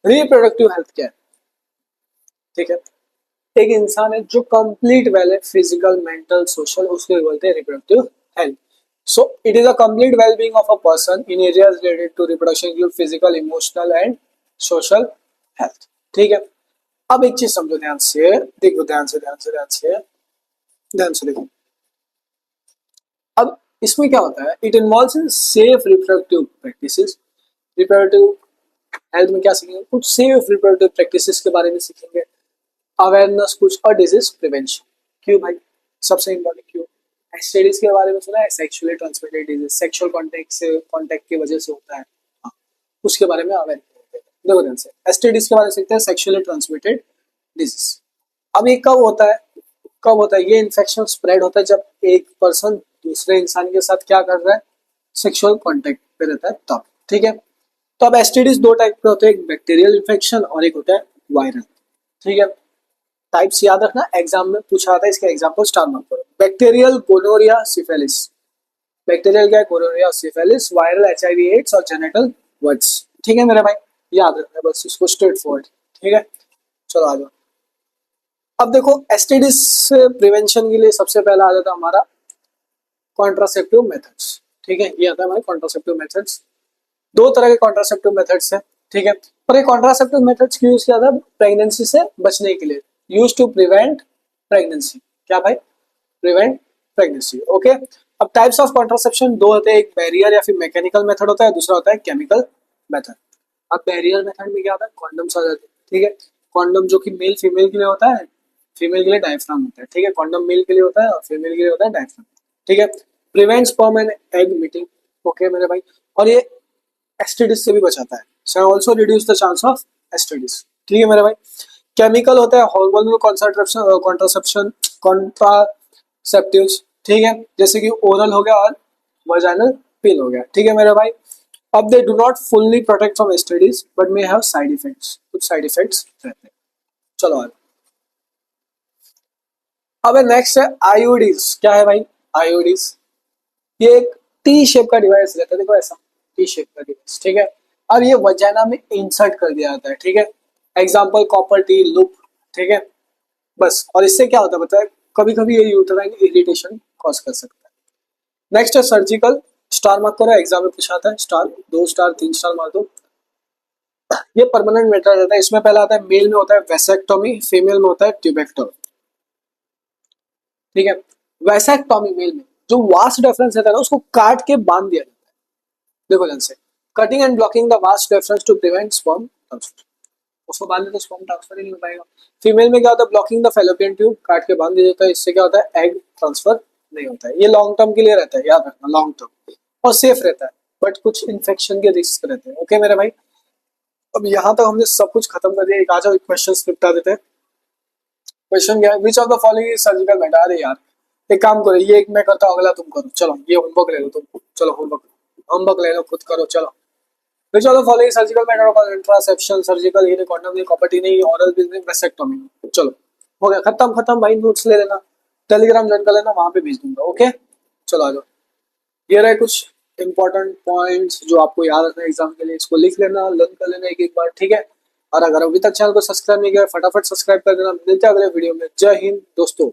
रिप्रोडक्टिव हेल्थ क्या है? ठीक है, एक इंसान है जो कंप्लीट वेल है, फिजिकल मेंटल सोशल, उसको बोलते हैं reproductive health. So it is a complete well being of a person in areas related to reproduction include physical emotional and social health. ठीक है, अब एक चीज समझो ध्यान से, देखो ध्यान से ध्यान से ध्यान से ध्यान से देखो। अब इसमें क्या होता है? It involves in safe reproductive practices. Reproductive health में क्या सीखेंगे? कुछ सेफ रिप्रोडक्टिव प्रैक्टिसेस के बारे में सीखेंगे, अवेयरनेस कुछ, और डिजीज प्रिवेंशन। क्यों भाई? सबसे इंपॉर्टेंट क्यों? एसटीडीज के बारे में सुना है? Sexually transmitted disease, sexual contact की वजह से होता है। हाँ, उसके बारे में अवेयर होते हैं। देखो ध्यान से, एसटीडीज के बारे में सीखते हैं, सेक्सुअली ट्रांसमिटेड डिजीज। अब ये कब होता है? कब होता है ये इन्फेक्शन? स्प्रेड होता है जब एक पर्सन दूसरे इंसान के साथ क्या कर रहा है? सेक्सुअल कांटेक्ट पे रहता है तब। ठीक है, तो अब एसटीडीज 2 टाइप के होते हैं, एक बैक्टीरियल इन्फेक्शन और एक होता है वायरल। ठीक है, टाइप्स याद रखना, एग्जाम में पूछा आता है, इसके एग्जाम्पल स्टार मार्क करो। बैक्टीरियल गोनोरिया सिफिलिस, बैक्टीरियल क्या है? Gonorrhoea syphilis. Viral HIV AIDS और जेनेटल वर्ड्स। ठीक है मेरे भाई, याद रखना बस इसको, स्ट्रेट फॉरवर्ड। ठीक है, चलो आ जाओ। अब देखो एसटीडीज से प्रिवेंशन के लिए सबसे पहला आ जाता है हमारा कॉन्ट्रासेप्टिव मेथड्स। ठीक है, ये आता है हमारे कॉन्ट्रासेप्टिव मेथड्स। 2 तरह के कॉन्ट्रासेप्टिव मेथड्स हैं। ठीक है, और ये कॉन्ट्रासेप्टिव मेथड्स क्यों यूज किया था? प्रेगनेंसी से बचने के लिए, यूज टू प्रिवेंट प्रेगनेंसी। क्या भाई? Prevent pregnancy. ओके, अब टाइप्स ऑफ कॉन्ट्रासेप्शन 2 होते हैं, एक बैरियर या फिर मैकेनिकल मेथड होता है, दूसरा होता है केमिकल मेथड। अब बैरियर मेथड में क्या होता है? कॉन्डम्स आ जाते हैं। ठीक है, कॉन्डम जो कि मेल फीमेल के लिए होता है, फीमेल के लिए डायफ्राम होता है। ठीक है, कॉन्डम मेल के लिए होता है और फीमेल के लिए होता है डायफ्राम। ठीक है, prevent sperm and egg meeting. Okay मेरे भाई, और ये एसटीडीज से भी बचाता है, so also reduce the chance of STDs. ठीक है मेरे भाई, केमिकल होता है हार्मोनल कॉन्ट्रासेप्शन, कॉन्ट्रासेप्टिव्स। ठीक है, जैसे कि ओरल हो गया और वजाइनल पिल हो गया। ठीक है मेरे भाई, अब they do not fully protect from STDs but may have side effects, कुछ साइड इफेक्ट्स रहते हैं। चलो आगे। अब नेक्स्ट है आईओडीज। क्या है भाई आईओडीज? ये एक टी शेप का डिवाइस रहता है, देखो ऐसा टी शेप का डिवाइस, ठीक है। और ये वजाना में इंसर्ट कर दिया जाता है, ठीक है। एग्जाम्पल कॉपर टी लूप, ठीक है। बस, और इससे क्या होता है पता है, कभी कभी ये यूटेराइन इरिटेशन कॉज कर सकता है। नेक्स्ट है सर्जिकल। स्टार मार्क करो, एग्जाम में पूछा आता है स्टार, 2 स्टार 3 स्टार मार दो। ये परमानेंट मेथड रहता है। इसमें पहला आता है मेल में होता है वेसेक्टोमी, फीमेल में होता है ट्यूबेक्टोमी, ठीक है। वैसेक्टोमी मेल में जो वास्ट डिफरेंस रहता है ना, उसको काट के बांध दिया जाता है। देखो ध्यान से, cutting and blocking the vas deferens to prevent sperm transfer. उसको बांध दे तो स्पर्म ट्रांसफर ही नहीं हो पाएगा। फीमेल में क्या होता है, ब्लॉकिंग द फेलोपियन ट्यूब, काट के बांध दिया जाता है। इससे क्या होता है, एग ट्रांसफर नहीं होता है। ये लॉन्ग टर्म के लिए रहता है, याद रखना, लॉन्ग टर्म, और सेफ रहता है। बट कुछ इन्फेक्शन के रिस्क रहते हैं। ओके मेरे भाई, अब यहाँ तक हमने सब कुछ खत्म कर दिया। एक आ जाओ, एक क्वेश्चन निपटा देते हैं। क्वेश्चन क्या है, विच of the following is surgical method? अरे यार एक काम करो, ये एक मैं करता हूँ, अगला तुम करो। चलो ये होमवर्क ले लो तुम, चलो होमवर्क होमवर्क ले लो, खुद करो। चलो which of the following surgical method of contraception, surgical healing, condom नहीं, कॉपर्टी नहीं, ऑरल बिजनेस, वेसेक्टोमी। चलो हो गया, खत्म खत्म भाई। नोट्स ले लेना, टेलीग्राम ज्वाइन कर लेना, वहां पे भेज दूंगा। ओके चलो आ जाओ। ये रहे कुछ इंपॉर्टेंट पॉइंट्स जो आपको याद रखना है एग्जाम के लिए। इसको लिख लेना, लर्न कर लेना एक एक बार, ठीक है। और अगर अभी तक चैनल को सब्सक्राइब नहीं किया, फटाफट सब्सक्राइब कर देना। मिलते हैं अगले वीडियो में। जय हिंद दोस्तों।